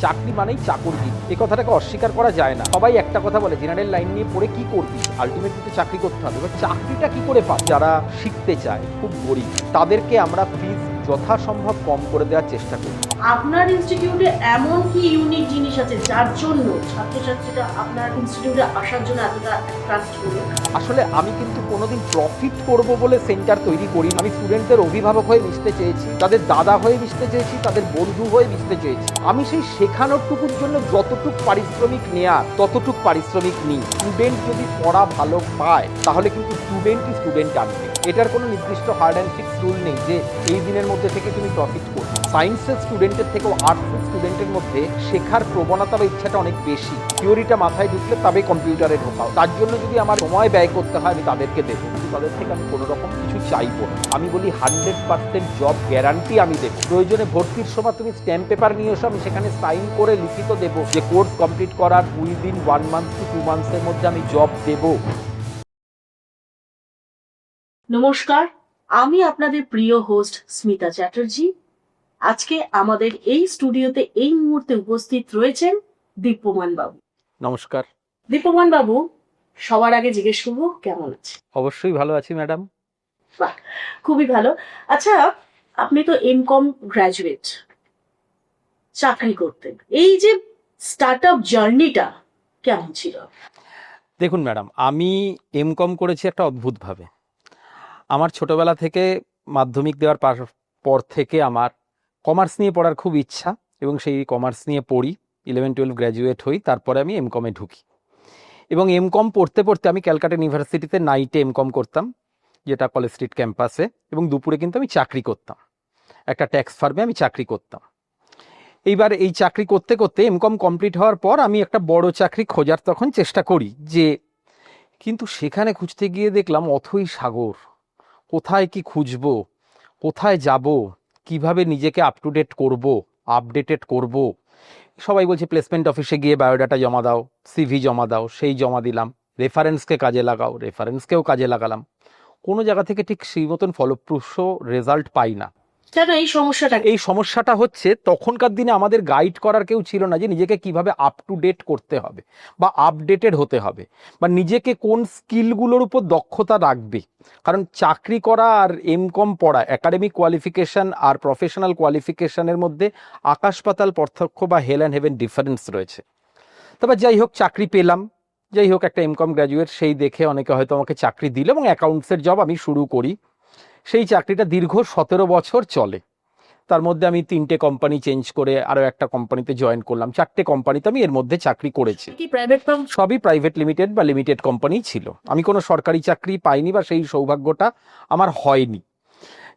চাকরি মানেই চাকরগিরি, এই কথাটাকে অস্বীকার করা যায় না। সবাই একটা কথা বলে, জেনারেল লাইন নিয়ে পড়ে কি করবি, আলটিমেটলি তো চাকরি করতে হবে। এবার চাকরিটা কি করে পাবো? যারা শিখতে চায়, খুব গরিব, তাদেরকে আমরা ফিজ যথাসম্ভব কম করে দেওয়ার চেষ্টা করি। আপনার ইনস্টিটিউটে এমন কি ইউনিক জিনিস আছে যার জন্য ছাত্রছাত্রীরা আপনার ইনস্টিটিউটে আসার জন্য এতটা অ্যাট্রাক্ট করবে? আসলে আমি কিন্তু কোনোদিন প্রফিট করব বলে সেন্টার তৈরি করি। আমি স্টুডেন্টদের অভিভাবক হয়ে মিশতে চেয়েছি, তাদের দাদা হয়ে মিশতে চেয়েছি, তাদের বন্ধু হয়ে মিশতে চেয়েছি। আমি সেই শেখানোরটুকুর জন্য যতটুক পারিশ্রমিক নেয়ার ততটুক পারিশ্রমিক নিই। স্টুডেন্ট যদি পড়া ভালো পায় তাহলে কিন্তু স্টুডেন্টই স্টুডেন্ট আনবে। এটার কোনো নির্দিষ্ট হার্ড অ্যান্ড ফিক্স রুল নেই যে এই দিনের মধ্যে থেকে তুমি প্রফিট করবে। সায়েন্সের স্টুডেন্টের থেকেও আর্টসের স্টুডেন্টের মধ্যে শেখার প্রবণতা বা ইচ্ছাটা অনেক বেশি। থিওরিটা মাথায় ঢুকলে তবে কম্পিউটারে ঢোকাও। তার জন্য যদি আমার সময় ব্যয় করতে হয় আমি তাদেরকে দেবো, কিন্তু তাদের থেকে আমি কোনো রকম কিছু চাইবো না। আমি বলি 100% জব গ্যারান্টি আমি দেবো। প্রয়োজনে ভর্তির সময় তুমি স্ট্যাম্প পেপার নিয়ে এসো, আমি সেখানে সাইন করে লিখিত দেবো যে কোর্স কমপ্লিট করার উইদিন 1 মান্থ টু 2 মান্থসের মধ্যে আমি জব দেবো। নমস্কার, আমি আপনাদের প্রিয় হোস্ট স্মিতা চ্যাটার্জি। আজকে আমাদের এই স্টুডিওতে এই মুহূর্তে উপস্থিত রয়েছেন দীপ্যমান বাবু। নমস্কার। দীপ্যমান বাবু, সবার আগে জিজ্ঞেস করবো কেমন আছে? অবশ্যই ভালো আছি ম্যাডাম। বাহ, খুবই ভালো। আচ্ছা, আপনি তো এমকম গ্র্যাজুয়েট, চাকরি করতেন, এই যে স্টার্ট আপ জার্নিটা কেমন ছিল? দেখুন ম্যাডাম, আমি এমকম করেছি একটা অদ্ভুতভাবে। আমার ছোটবেলা থেকে মাধ্যমিক দেওয়ার পর থেকে আমার কমার্স নিয়ে পড়ার খুব ইচ্ছা, এবং সেই কমার্স নিয়ে পড়ি, 11-12 গ্র্যাজুয়েট হই, তারপরে আমি এমকমে ঢুকি। এবং এমকম পড়তে পড়তে আমি ক্যালকাটা ইউনিভার্সিটিতে নাইটে এমকম করতাম, যেটা কলেজ স্ট্রিট ক্যাম্পাসে, এবং দুপুরে কিন্তু আমি চাকরি করতাম, একটা ট্যাক্স ফার্মে আমি চাকরি করতাম। এইবার এই চাকরি করতে করতে এমকম কমপ্লিট হওয়ার পর আমি একটা বড় চাকরি খোঁজার তখন চেষ্টা করি, কিন্তু সেখানে খুঁজতে গিয়ে দেখলাম অথই সাগর। কোথায় কি খুঁজবো, কোথায় যাব, কিভাবে নিজেকে আপ টু ডেট করবো, আপডেটেড করব। সবাই বলছে প্লেসমেন্ট অফিসে গিয়ে বায়োডাটা জমা দাও, সিভি জমা দাও, সেই জমা দিলাম। রেফারেন্সকে কাজে লাগাও, রেফারেন্সকেও কাজে লাগালাম। কোনো জায়গা থেকে ঠিক সেই মতন ফলপ্রসূ রেজাল্ট পাই না। কেন এই সমস্যাটা হচ্ছে তখনকার দিনে আমাদের গাইড করার কেউ ছিল না যে নিজেকে কিভাবে আপ টু ডেট করতে হবে বা আপডেটেড হতে হবে, বা নিজেকে কোন স্কিলগুলোর উপর দক্ষতা রাখবে। কারণ চাকরি করা আর এমকম পড়া, একাডেমিক কোয়ালিফিকেশন আর প্রফেশনাল কোয়ালিফিকেশনের মধ্যে আকাশ পাতাল পার্থক্য বা হেল অ্যান্ড হেভেন ডিফারেন্স রয়েছে। তবে যাই হোক, চাকরি পেলাম। যাই হোক, একটা এমকম গ্র্যাজুয়েট, সেই দেখে অনেকে হয়তো আমাকে চাকরি দিল এবং অ্যাকাউন্টসের জব আমি শুরু করি। সেই চাকরিটা দীর্ঘ 17 বছর চলে। তার মধ্যে আমি 3টে কোম্পানি চেঞ্জ করে আরও একটা কোম্পানিতে জয়েন করলাম। 4টে কোম্পানিতে আমি এর মধ্যে চাকরি করেছি। সবই প্রাইভেট লিমিটেড বা লিমিটেড কোম্পানি ছিল। আমি কোনো সরকারি চাকরি পাইনি বা সেই সৌভাগ্যটা আমার হয়নি।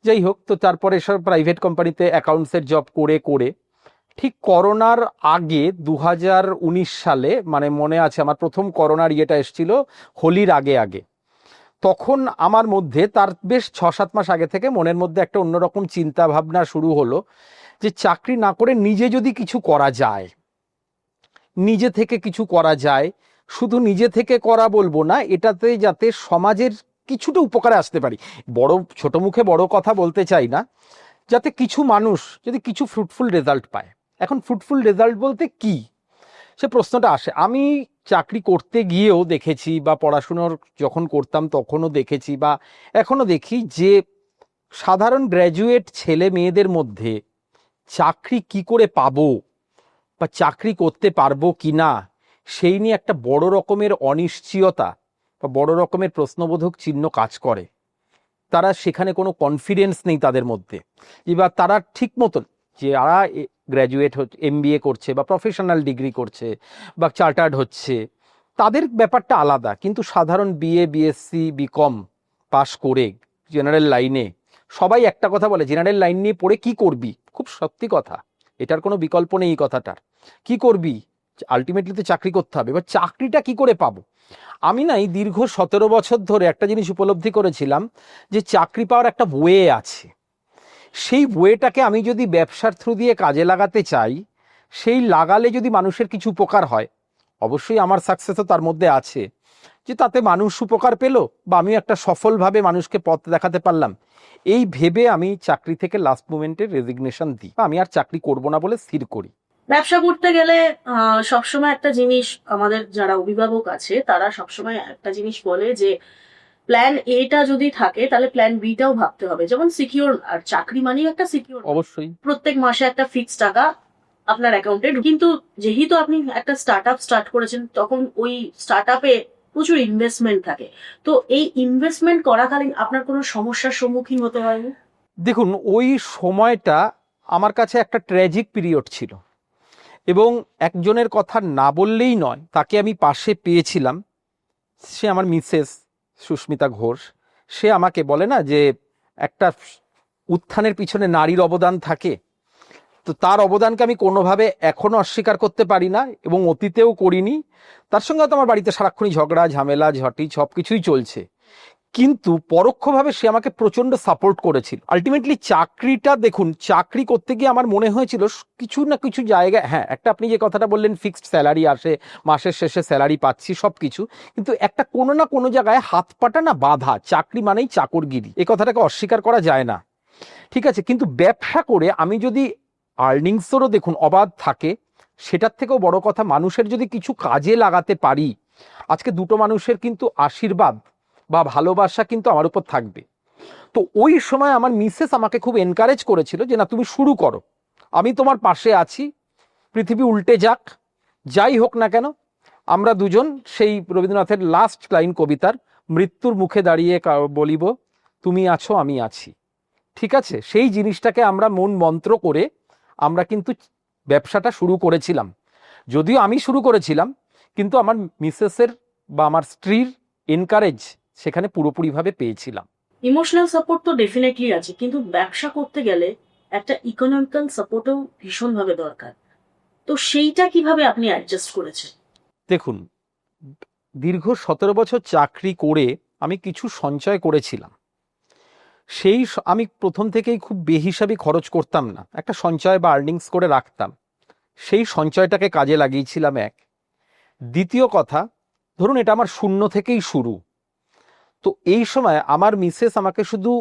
যাই হোক, তো তারপরে সব প্রাইভেট কোম্পানিতে অ্যাকাউন্টসের জব করে করে ঠিক করোনার আগে 2019 সালে, মানে মনে আছে আমার প্রথম করোনার ইয়েটা এসেছিল হোলির আগে আগে, তখন আমার মধ্যে তার বেশ 6-7 মাস আগে থেকে মনের মধ্যে একটা অন্যরকম চিন্তা ভাবনা শুরু হলো যে চাকরি না করে নিজে যদি কিছু করা যায়, নিজে থেকে কিছু করা যায়। শুধু নিজে থেকে করা বলবো না, এটাতে যাতে সমাজের কিছুটা উপকারে আসতে পারি। বড় ছোট মুখে বড় কথা বলতে চাই না, যাতে কিছু মানুষ যদি কিছু ফ্রুটফুল রেজাল্ট পায়। এখন ফ্রুটফুল রেজাল্ট বলতে কি, সে প্রশ্নটা আসে। আমি চাকরি করতে গিয়েও দেখেছি, বা পড়াশুনোর যখন করতাম তখনও দেখেছি, বা এখনো দেখি যে সাধারণ গ্র্যাজুয়েট ছেলে মেয়েদের মধ্যে চাকরি কি করে পাবো বা চাকরি করতে পারবো কি না, সেই নিয়ে একটা বড় রকমের অনিশ্চয়তা বা বড় রকমের প্রশ্নবোধক চিহ্ন কাজ করে। তারা সেখানে কোনো কনফিডেন্স নেই তাদের মধ্যে। এবার তারা ঠিক মতন, যারা গ্র্যাজুয়েট হচ্ছে, MBA করছে বা প্রফেশনাল ডিগ্রি করছে বা চার্টার্ড হচ্ছে, তাদের ব্যাপারটা আলাদা। কিন্তু সাধারণ BA BSc BCom পাশ করে জেনারেল লাইনে, সবাই একটা কথা বলে, জেনারেল লাইন নিয়ে পড়ে কি করবি। খুব সত্যি কথা, এটার কোনো বিকল্প নেই এই কথাটার। কি করবি, আলটিমেটলি তো চাকরি করতে হবে। এবার চাকরিটা কি করে পাবো? আমি না এই দীর্ঘ 17 বছর ধরে একটা জিনিস উপলব্ধি করেছিলাম যে চাকরি পাওয়ার একটা ওয়ে আছে। সেই ওয়েটাকে আমি যদি ব্যবসার থ্রু দিয়ে কাজে লাগাতে চাই, সেই লাগালে যদি মানুষের কিছু উপকার হয়, অবশ্যই আমার সাকসেসও তার মধ্যে আছে, যে তাতে মানুষ উপকার পেল বা আমি একটা সফলভাবে মানুষকে পথ দেখাতে পারলাম। এই ভেবে আমি চাকরি থেকে লাস্ট মোমেন্টে রেজিগনেশন দিই, আমি আর চাকরি করব না বলে স্থির করি। ব্যবসা করতে গেলে সবসময় একটা জিনিস, আমাদের যারা অভিভাবক আছে তারা সবসময় একটা জিনিস বলে যে প্ল্যান এটা যদি থাকে তাহলে প্ল্যান বিটাও ভাবতে হবে, যেমন সিকিউর। আর চাকরি মানেই একটা সিকিউর, অবশ্যই। প্রত্যেক মাসে একটা ফিক্সড টাকা আপনার অ্যাকাউন্টে। কিন্তু যেহেতু আপনি একটা স্টার্ট আপ স্টার্ট করেছেন, তখন ওই স্টার্ট আপে প্রচুর ইনভেস্টমেন্ট থাকে। তো এই ইনভেস্টমেন্ট করাকালীন আপনার কোনো সমস্যার সম্মুখীন হতে হয়নি? দেখুন, ওই সময়টা আমার কাছে একটা ট্র্যাজিক পিরিয়ড ছিল, এবং একজনের কথা না বললেই নয়, তাকে আমি পাশে পেয়েছিলাম। সে আমার মিসেস সুস্মিতা ঘোষ। সে আমাকে বলে না যে একটা উত্থানের পিছনে নারীর অবদান থাকে, তো তার অবদানকে আমি কোনোভাবে এখনো অস্বীকার করতে পারি না, এবং অতীতেও করিনি। তার সঙ্গে তো আমার বাড়িতে সারাক্ষণই ঝগড়া ঝামেলা ঝটি সব কিছুই চলছে, কিন্তু পরোক্ষভাবে সে আমাকে প্রচন্ড সাপোর্ট করেছিল। আলটিমেটলি চাকরিটা, দেখুন, চাকরি করতে গিয়ে আমার মনে হয়েছিল কিছু না কিছু জায়গায়, হ্যাঁ, একটা আপনি যে কথাটা বললেন ফিক্সড স্যালারি আসে, মাসের শেষে স্যালারি পাচ্ছি সব কিছু, কিন্তু একটা কোনো না কোনো জায়গায় হাত পাটা না বাঁধা। চাকরি মানেই চাকরগিরি, এই কথাটাকে অস্বীকার করা যায় না, ঠিক আছে? কিন্তু ব্যবসা করে আমি যদি আর্নিংসেরও দেখুন অবাধ থাকে, সেটার থেকেও বড় কথা মানুষের যদি কিছু কাজে লাগাতে পারি, আজকে দুটো মানুষের কিন্তু আশীর্বাদ বা ভালোবাসা কিন্তু আমার উপর থাকবে। তো ওই সময় আমার মিসেস আমাকে খুব এনকারেজ করেছিল যে না, তুমি শুরু করো, আমি তোমার পাশে আছি, পৃথিবী উল্টে যাক, যাই হোক না কেন। আমরা দুজন সেই রবীন্দ্রনাথের লাস্ট লাইন কবিতার মৃত্যুর মুখে দাঁড়িয়ে বলিব, তুমি আছো আমি আছি, ঠিক আছে? সেই জিনিসটাকে আমরা মন মন্ত্র করে আমরা কিন্তু ব্যবসাটা শুরু করেছিলাম। যদিও আমি শুরু করেছিলাম, কিন্তু আমার মিসেসের বা আমার স্ত্রীর এনকারেজ সেখানে পুরোপুরিভাবে পেয়েছিলাম। ইমোশনাল সাপোর্ট তো ডেফিনেটলি আছে, কিন্তু ব্যবসা করতে গেলে একটা ইকোনমিক্যাল সাপোর্টও ভীষণভাবে দরকার। তো সেইটা কিভাবে আপনি অ্যাডজাস্ট করেছেন? দেখুন, দীর্ঘ 17 বছর চাকরি করে আমি কিছু সঞ্চয় করেছিলাম। আমি প্রথম থেকেই খুব বেহিসাবি খরচ করতাম না, একটা সঞ্চয় বা আর্নিংস করে রাখতাম। সেই সঞ্চয়টাকে কাজে লাগিয়েছিলাম এক। দ্বিতীয় কথা, ধরুন এটা আমার শূন্য থেকেই শুরু। তো এই সময় আমার মিসেস আমাকে শুধু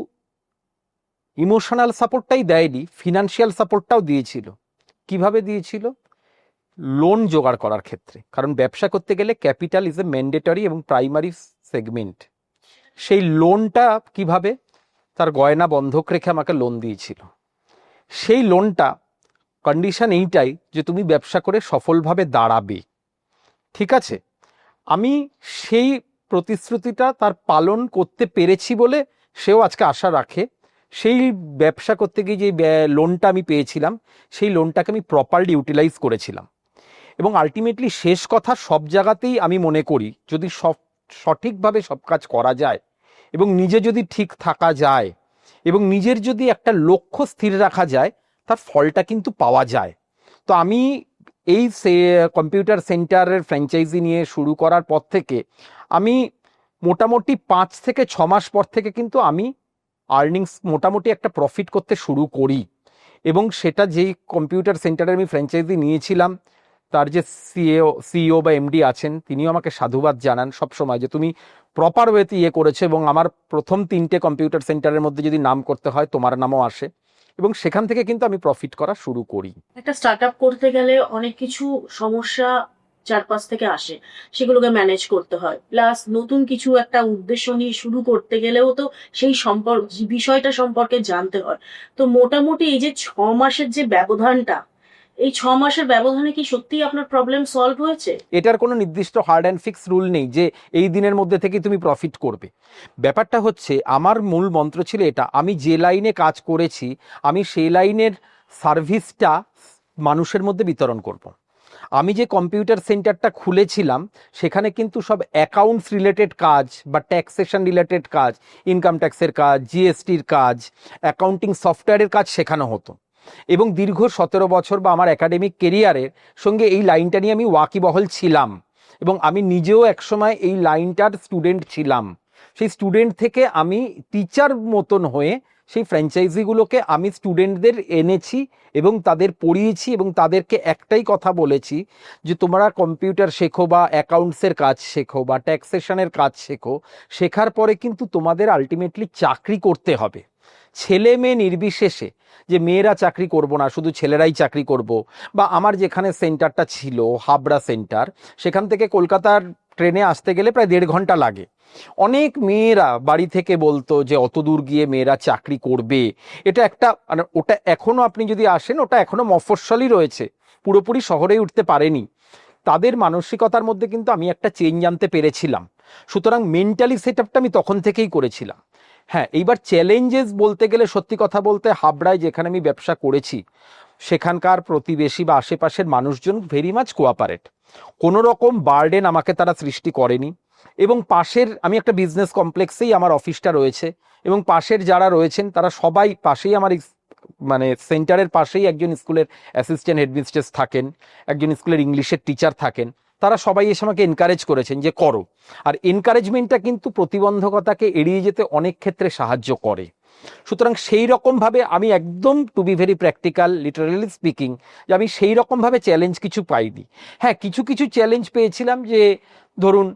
ইমোশনাল সাপোর্টটাই দেয়নি, ফিনান্সিয়াল সাপোর্টটাও দিয়েছিল। কিভাবে দিয়েছিল? লোন জোগাড় করার ক্ষেত্রে, কারণ ব্যবসা করতে গেলে ক্যাপিটাল ইজ এ ম্যান্ডেটরি এবং প্রাইমারি সেগমেন্ট। সেই লোনটা কিভাবে? তার গয়না বন্ধক রেখে আমাকে লোন দিয়েছিল। সেই লোনটা কন্ডিশন এইটাই যে তুমি ব্যবসা করে সফলভাবে দাঁড়াবে, ঠিক আছে? আমি সেই প্রতিশ্রুতিটা তার পালন করতে পেরেছি বলে সেও আজকে আশা রাখে। সেই ব্যবসা করতে গিয়ে যে লোনটা আমি পেয়েছিলাম, সেই লোনটাকে আমি প্রপারলি ইউটিলাইজ করেছিলাম। এবং আলটিমেটলি শেষ কথা, সব জায়গাতেই আমি মনে করি যদি সঠিকভাবে সব কাজ করা যায় এবং নিজে যদি ঠিক থাকা যায় এবং নিজের যদি একটা লক্ষ্য স্থির রাখা যায়, তার ফলটা কিন্তু পাওয়া যায়। তো আমি এই কম্পিউটার সেন্টারের ফ্র্যাঞ্চাইজি নিয়ে শুরু করার পর থেকে আমি মোটামুটি 5 থেকে 6 মাস পর থেকে কিন্তু আমি আর্নিংস মোটামুটি একটা প্রফিট করতে শুরু করি। এবং সেটা যেই কম্পিউটার সেন্টারে আমি ফ্র্যাঞ্চাইজি নিয়েছিলাম, তার যে সিইও বা এমডি আছেন, তিনিও আমাকে সাধুবাদ জানান সবসময় যে তুমি প্রপার ওয়েতে করেছো, এবং আমার প্রথম 3টে কম্পিউটার সেন্টারের মধ্যে যদি নাম করতে হয় তোমার নামও আসে, এবং সেখান থেকে কিন্তু আমি প্রফিট করা শুরু করি। একটা স্টার্ট আপ করতে গেলে অনেক কিছু সমস্যা চারপাশ থেকে আসে, সেগুলোকে ম্যানেজ করতে হয়। প্লাস নতুন কিছু একটা উদ্দেশ্য নিয়ে শুরু করতে গেলেও তো সেই বিষয়টা সম্পর্কে জানতে হয়। তো মোটামুটি এই যে 6 মাসের যে ব্যবধানটা, এই 6 মাসের ব্যবধানে কি সত্যিই আপনার প্রবলেম সলভ হয়েছে? এটার কোনো নির্দিষ্ট হার্ড অ্যান্ড ফিক্স রুল নেই যে এই দিনের মধ্যে থেকে তুমি প্রফিট করবে। ব্যাপারটা হচ্ছে, আমার মূল মন্ত্র ছিল এটা, আমি যে লাইনে কাজ করেছি আমি সেই লাইনের সার্ভিসটা মানুষের মধ্যে বিতরণ করব। আমি যে কম্পিউটার সেন্টারটা খুলেছিলাম সেখানে কিন্তু সব অ্যাকাউন্টস রিলেটেড কাজ বা ট্যাক্সেশন রিলেটেড কাজ, ইনকাম ট্যাক্সের কাজ, জিএসটির কাজ, অ্যাকাউন্টিং সফটওয়্যারের কাজ শেখানো হতো। এবং দীর্ঘ 17 বছর বা আমার একাডেমিক কেরিয়ারের সঙ্গে এই লাইনটা নিয়ে আমি ওয়াকিবহল ছিলাম, এবং আমি নিজেও একসময় এই লাইনটার স্টুডেন্ট ছিলাম। সেই স্টুডেন্ট থেকে আমি টিচার মতন হয়ে সেই ফ্র্যাঞ্চাইজিগুলোকে আমি স্টুডেন্টদের এনেছি এবং তাদের পড়িয়েছি, এবং তাদেরকে একটাই কথা বলেছি যে তোমরা কম্পিউটার শেখো বা অ্যাকাউন্টসের কাজ শেখো বা ট্যাক্সেশনের কাজ শেখো, শেখার পরে কিন্তু তোমাদের আলটিমেটলি চাকরি করতে হবে, ছেলে মেয়ে নির্বিশেষে। যে মেয়েরা চাকরি করব না, শুধু ছেলেরাই চাকরি করব। বা আমার যেখানে সেন্টারটা ছিল হাবড়া সেন্টার, সেখান থেকে কলকাতার ট্রেনে আসতে গেলে প্রায় 1.5 ঘন্টা লাগে। অনেক মেয়েরা বাড়ি থেকে বলতো যে অত দূর গিয়ে মেয়েরা চাকরি করবে, এটা একটা মানে ওটা এখনো আপনি যদি আসেন ওটা এখনো মফস্বলই রয়েছে, পুরোপুরি শহরেই উঠতে পারেনি। তাদের মানসিকতার মধ্যে কিন্তু আমি একটা চেঞ্জ আনতে পেরেছিলাম। সুতরাং মেন্টালি সেট আপটা আমি তখন থেকেই করেছিলাম। হ্যাঁ, এইবার চ্যালেঞ্জেস বলতে গেলে সত্যি কথা বলতে হাবড়ায় যেখানে আমি ব্যবসা করেছি সেখানকার প্রতিবেশী বা আশেপাশের মানুষজন ভেরি মাচ কোঅপারেট, কোনো রকম বার্ডেন আমাকে তারা সৃষ্টি করেনি। এবং পাশের আমি একটা বিজনেস কমপ্লেক্সেই আমার অফিসটা রয়েছে, এবং পাশের যারা রয়েছেন তারা সবাই পাশেই আমার মানে সেন্টারের পাশেই একজন স্কুলের অ্যাসিস্ট্যান্ট হেডমিস্ট্রেস থাকেন, একজন স্কুলের ইংলিশের টিচার থাকেন। তারা সবাই এসে আমাকে এনকারেজ করেছেন যে করো। আর এনকারেজমেন্টটা কিন্তু প্রতিবন্ধকতাকে এড়িয়ে যেতে অনেক ক্ষেত্রে সাহায্য করে। সুতরাং সেই রকমভাবে আমি একদম to be very practical literally speaking, যে আমি সেই রকমভাবে চ্যালেঞ্জ কিছু পাইনি। হ্যাঁ, কিছু কিছু চ্যালেঞ্জ পেয়েছিলাম, যে ধরুন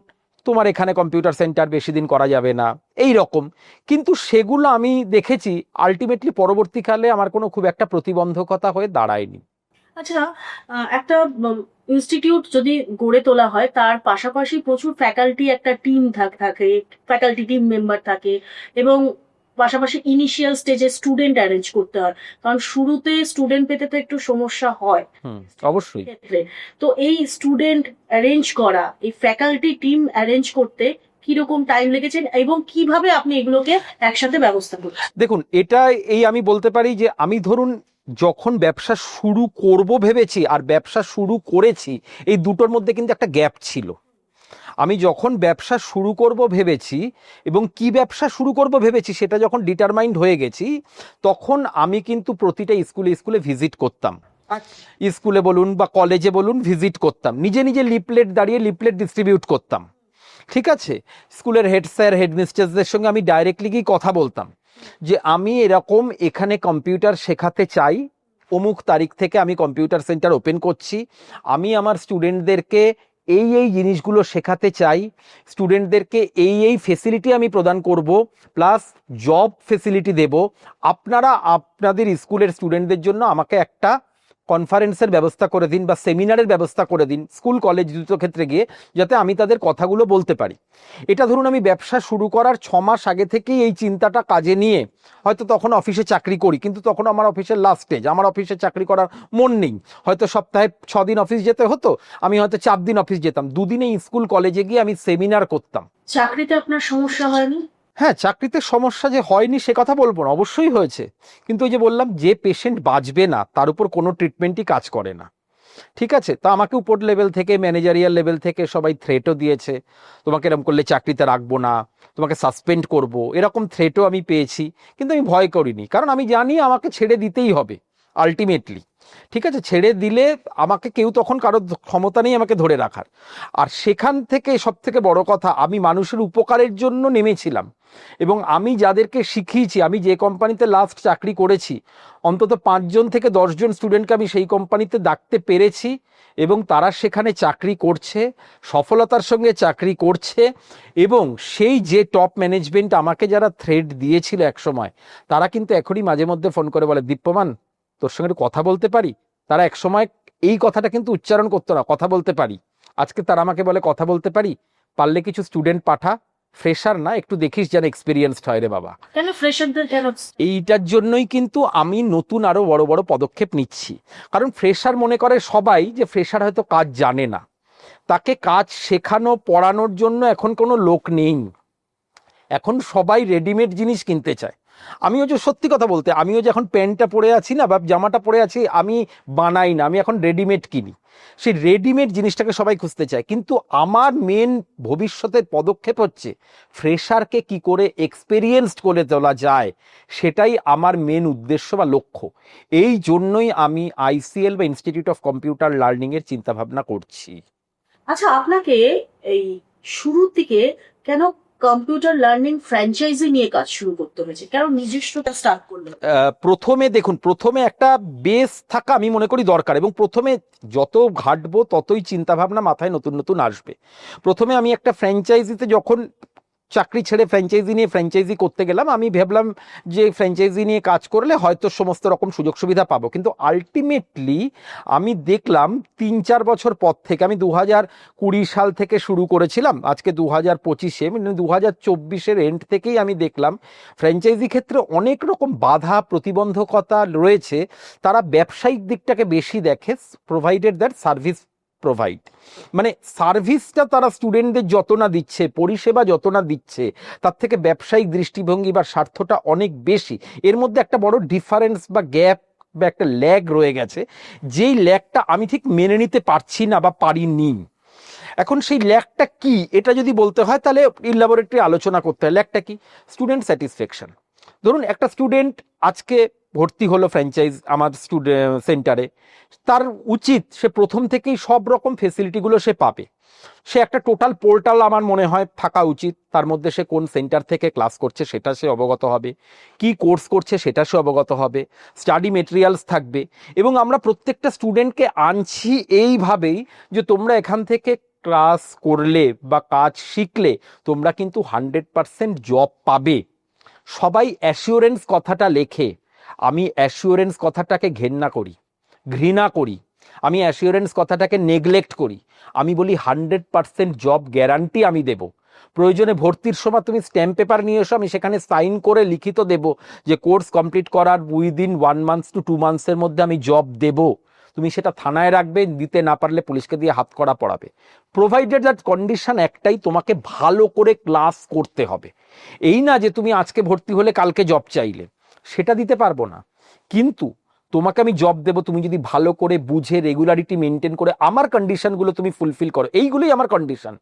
তোমার এখানে কম্পিউটার সেন্টার বেশি দিন করা যাবে না, এই রকম। কিন্তু সেগুলো আমি দেখেছি আলটিমেটলি পরবর্তীকালে আমার কোনো খুব একটা প্রতিবন্ধকতা হয়ে দাঁড়ায়নি। আচ্ছা, একটা ইনস্টিটিউট যদি গড়ে তোলা হয় তার পাশাপাশি প্রচুর ফ্যাকাল্টি একটা টিম থাকে, ফ্যাকাল্টি টিম মেম্বার থাকে, এবং পাশাপাশি ইনিশিয়াল স্টেজে স্টুডেন্ট অ্যারেঞ্জ করতে হয়, কারণ শুরুতে স্টুডেন্ট পেতে তো একটু সমস্যা হয় অবশ্যই। ক্ষেত্রে। তো এই স্টুডেন্ট অ্যারেঞ্জ করা, এই ফ্যাকাল্টি টিম অ্যারেঞ্জ করতে কিরকম টাইম লেগেছে এবং কিভাবে আপনি এগুলোকে একসাথে ব্যবস্থা করছেন? দেখুন, এটা এই আমি বলতে পারি যে আমি ধরুন যখন ব্যবসা শুরু করব ভেবেছি আর ব্যবসা শুরু করেছি, এই দুটোর মধ্যে কিন্তু একটা গ্যাপ ছিল। আমি যখন ব্যবসা শুরু করব ভেবেছি এবং কি ব্যবসা শুরু করব ভেবেছি সেটা যখন ডিটারমাইন্ড হয়ে গেছি, তখন আমি কিন্তু প্রতিটা স্কুলে স্কুলে ভিজিট করতাম। স্কুলে বলুন বা কলেজে বলুন ভিজিট করতাম, নিজে নিজে লিফলেট দাঁড়িয়ে লিফলেট ডিস্ট্রিবিউট করতাম। ঠিক আছে, স্কুলের হেড স্যার হেডমিস্ট্রেসদের সঙ্গে আমি ডাইরেক্টলি গিয়ে কথা বলতাম যে আমি এরকম এখানে কম্পিউটার শেখাতে চাই, অমুক তারিখ থেকে আমি কম্পিউটার সেন্টার ওপেন করছি, আমি আমার স্টুডেন্টদেরকে এই এই জিনিসগুলো শেখাতে চাই, স্টুডেন্টদেরকে এই এই ফেসিলিটি আমি প্রদান করব, প্লাস জব ফেসিলিটি দেব। আপনারা আপনাদের স্কুলের স্টুডেন্টদের জন্য আমাকে একটা কনফারেন্সের ব্যবস্থা করে দিন বা সেমিনারের ব্যবস্থা করে দিন স্কুল কলেজ দুটো ক্ষেত্রে গিয়ে, যাতে আমি তাদের কথাগুলো বলতে পারি। এটা ধরুন আমি ব্যবসা শুরু করার 6 মাস আগে থেকেই এই চিন্তাটা কাজে নিয়ে, হয়তো তখন অফিসে চাকরি করি কিন্তু তখন আমার অফিসের লাস্ট স্টেজ, আমার অফিসে চাকরি করার মন নেই, হয়তো সপ্তাহে 6 দিন অফিস যেতে হতো, আমি হয়তো 4 দিন অফিস যেতাম, 2 দিনে স্কুল কলেজে গিয়ে আমি সেমিনার করতাম। চাকরিতে আপনার সমস্যা হয়নি? হ্যাঁ, চাকরিতে সমস্যা যে হয়নি সে কথা বলবো না, অবশ্যই হয়েছে। কিন্তু ওই যে বললাম, যে পেশেন্ট বাঁচবে না তার উপর কোনো ট্রিটমেন্টই কাজ করে না। ঠিক আছে, তা আমাকে উপর লেভেল থেকে ম্যানেজারিয়াল লেভেল থেকে সবাই থ্রেটও দিয়েছে, তোমাকে এরকম করলে চাকরিতে রাখবো না, তোমাকে সাসপেন্ড করব, এরকম থ্রেটও আমি পেয়েছি। কিন্তু আমি ভয় করিনি, কারণ আমি জানি আমাকে ছেড়ে দিতেই হবে আলটিমেটলি। ঠিক আছে, ছেড়ে দিলে আমাকে কেউ তখন কারোর ক্ষমতা নেই আমাকে ধরে রাখার। আর সেখান থেকে সব থেকে বড় কথা, আমি মানুষের উপকারের জন্য নেমেছিলাম, এবং আমি যাদেরকে শিখিয়েছি, আমি যে কোম্পানিতে লাস্ট চাকরি করেছি অন্তত 5 জন থেকে 10 জন স্টুডেন্টকে আমি সেই কোম্পানিতে ডাকতে পেরেছি, এবং তারা সেখানে চাকরি করছে, সফলতার সঙ্গে চাকরি করছে। এবং সেই যে টপ ম্যানেজমেন্ট আমাকে যারা থ্রেড দিয়েছিল এক সময়, তারা কিন্তু এখনই মাঝে মধ্যে ফোন করে বলে, দীপ্যমান তোর সঙ্গে একটু কথা বলতে পারি। তারা এক সময় এই কথাটা কিন্তু উচ্চারণ করতো না, কথা বলতে পারি, আজকে তারা আমাকে বলে কথা বলতে পারি, পারলে কিছু স্টুডেন্ট পাঠা, ফ্রেশার না, একটু দেখিস যেন এক্সপিরিয়েন্সড হয় রে বাবা। কেন ফ্রেশারদের কেন? এইটার জন্যই কিন্তু আমি নতুন আরো বড় বড় পদক্ষেপ নিচ্ছি। কারণ ফ্রেশার মনে করে সবাই যে ফ্রেশার হয়তো কাজ জানে না, তাকে কাজ শেখানো পড়ানোর জন্য এখন কোনো লোক নেই। এখন সবাই রেডিমেড জিনিস কিনতে চায়। আমিও যে সত্যি কথা বলতে, আমিও যে এখন প্যান্টটা পরে আছি না বা জামাটা পরে আছি, আমি বানাই না, আমি এখন রেডিমেড কিনি। সেই রেডিমেড জিনিসটাকে সবাই খুঁজতে চায়। কিন্তু আমার মেন ভবিষ্যতের পদক্ষেপ হচ্ছে ফ্রেশারকে কি করে এক্সপেরিয়েন্সড করে তোলা যায়, সেটাই আমার মেন উদ্দেশ্য বা লক্ষ্য। এই জন্যই আমি আইসিএল বা ইনস্টিটিউট অফ কম্পিউটার লার্নিং এর চিন্তা ভাবনা করছি। আচ্ছা, আপনাকে এই শুরুর দিকে কেন কম্পিউটার লার্নিং ফ্র্যাঞ্চাইজি নিয়ে কাজ শুরু করতে হয়েছে, কেন নিজস্বটা স্টার্ট করলেন? প্রথমে দেখুন, প্রথমে একটা বেস থাকা আমি মনে করি দরকার, এবং প্রথমে যত ঘাটবো ততই চিন্তা ভাবনা মাথায় নতুন নতুন আসবে। প্রথমে আমি একটা ফ্র্যাঞ্চাইজিতে যখন চাকরি ছেড়ে ফ্র্যাঞ্চাইজি নিয়ে ফ্র্যাঞ্চাইজি করতে গেলাম। আমি ভাবলাম যে ফ্র্যাঞ্চাইজি নিয়ে কাজ করলে হয়তো সমস্ত রকম সুযোগ সুবিধা পাবো, কিন্তু আলটিমেটলি আমি দেখলাম 3-4 বছর পর থেকে, আমি 2020 সাল থেকে শুরু করেছিলাম, আজকে 2025-এ, মানে 2024-এর এন্ড থেকেই আমি দেখলাম ফ্র্যাঞ্চাইজি ক্ষেত্রে অনেক রকম বাধা প্রতিবন্ধকতা রয়েছে। তারা ব্যবসায়িক দিকটাকে বেশি দেখে, প্রোভাইডেড দ্যাট সার্ভিস প্রোভাইড, মানে সার্ভিসটা তারা স্টুডেন্টদের যত না দিচ্ছে, পরিষেবা যত না দিচ্ছে, তার থেকে ব্যবসায়িক দৃষ্টিভঙ্গি বা স্বার্থটা অনেক বেশি। এর মধ্যে একটা বড় ডিফারেন্স বা গ্যাপ বা একটা ল্যাগ রয়ে গেছে, যেই ল্যাগটা আমি ঠিক মেনে নিতে পারছি না বা পারিনি। এখন সেই ল্যাগটা কি, এটা যদি বলতে হয় তাহলে ইলাবোরেটরি আলোচনা করতে হয়। ল্যাগটা কি? Student satisfaction. ধরুন একটা স্টুডেন্ট আজকে ভর্তি হলো ফ্র্যাঞ্চাইজ আমার সেন্টারে, তার উচিত সে প্রথম থেকেই সব রকম ফেসিলিটিগুলো সে পাবে। সে একটা টোটাল পোর্টাল আমার মনে হয় থাকা উচিত, তার মধ্যে সে কোন সেন্টার থেকে ক্লাস করছে সেটা সে অবগত হবে, কি কোর্স করছে সেটা সে অবগত হবে, স্টাডি মেটেরিয়ালস থাকবে। এবং আমরা প্রত্যেকটা স্টুডেন্টকে আনছি এইভাবেই যে তোমরা এখান থেকে ক্লাস করলে বা কাজ শিখলে তোমরা কিন্তু 100% জব পাবে। সবাই অ্যাসিওরেন্স কথাটা লেখে, আমি অ্যাসিওরেন্স কথাটাকে ঘৃণা করি, আমি অ্যাসিওরেন্স কথাটাকে নেগলেক্ট করি। আমি বলি 100% জব গ্যারান্টি আমি দেব। প্রয়োজনে ভর্তির সময় তুমি স্ট্যাম্প পেপার নিয়ে এসো, আমি সেখানে সাইন করে লিখিত দেব যে কোর্স কমপ্লিট করার উইদিন 1 মান্থ টু 2 মান্থসের মধ্যে আমি জব দেব। তুমি সেটা থানায় রাখবে, দিতে না পারলে পুলিশকে দিয়ে হাত করা পড়াবে। প্রোভাইডেড দ্যাট কন্ডিশন একটাই, তোমাকে ভালো করে ক্লাস করতে হবে। এই না যে তুমি আজকে ভর্তি হলে কালকে জব চাইলে, সেটা দিতে পারবো না, কিন্তু তোমাকে আমি জব দেবো তুমি যদি ভালো করে বুঝে রেগুলারিটি মেনটেন করে আমার কন্ডিশনগুলো তুমি ফুলফিল করো। এইগুলোই আমার কন্ডিশন।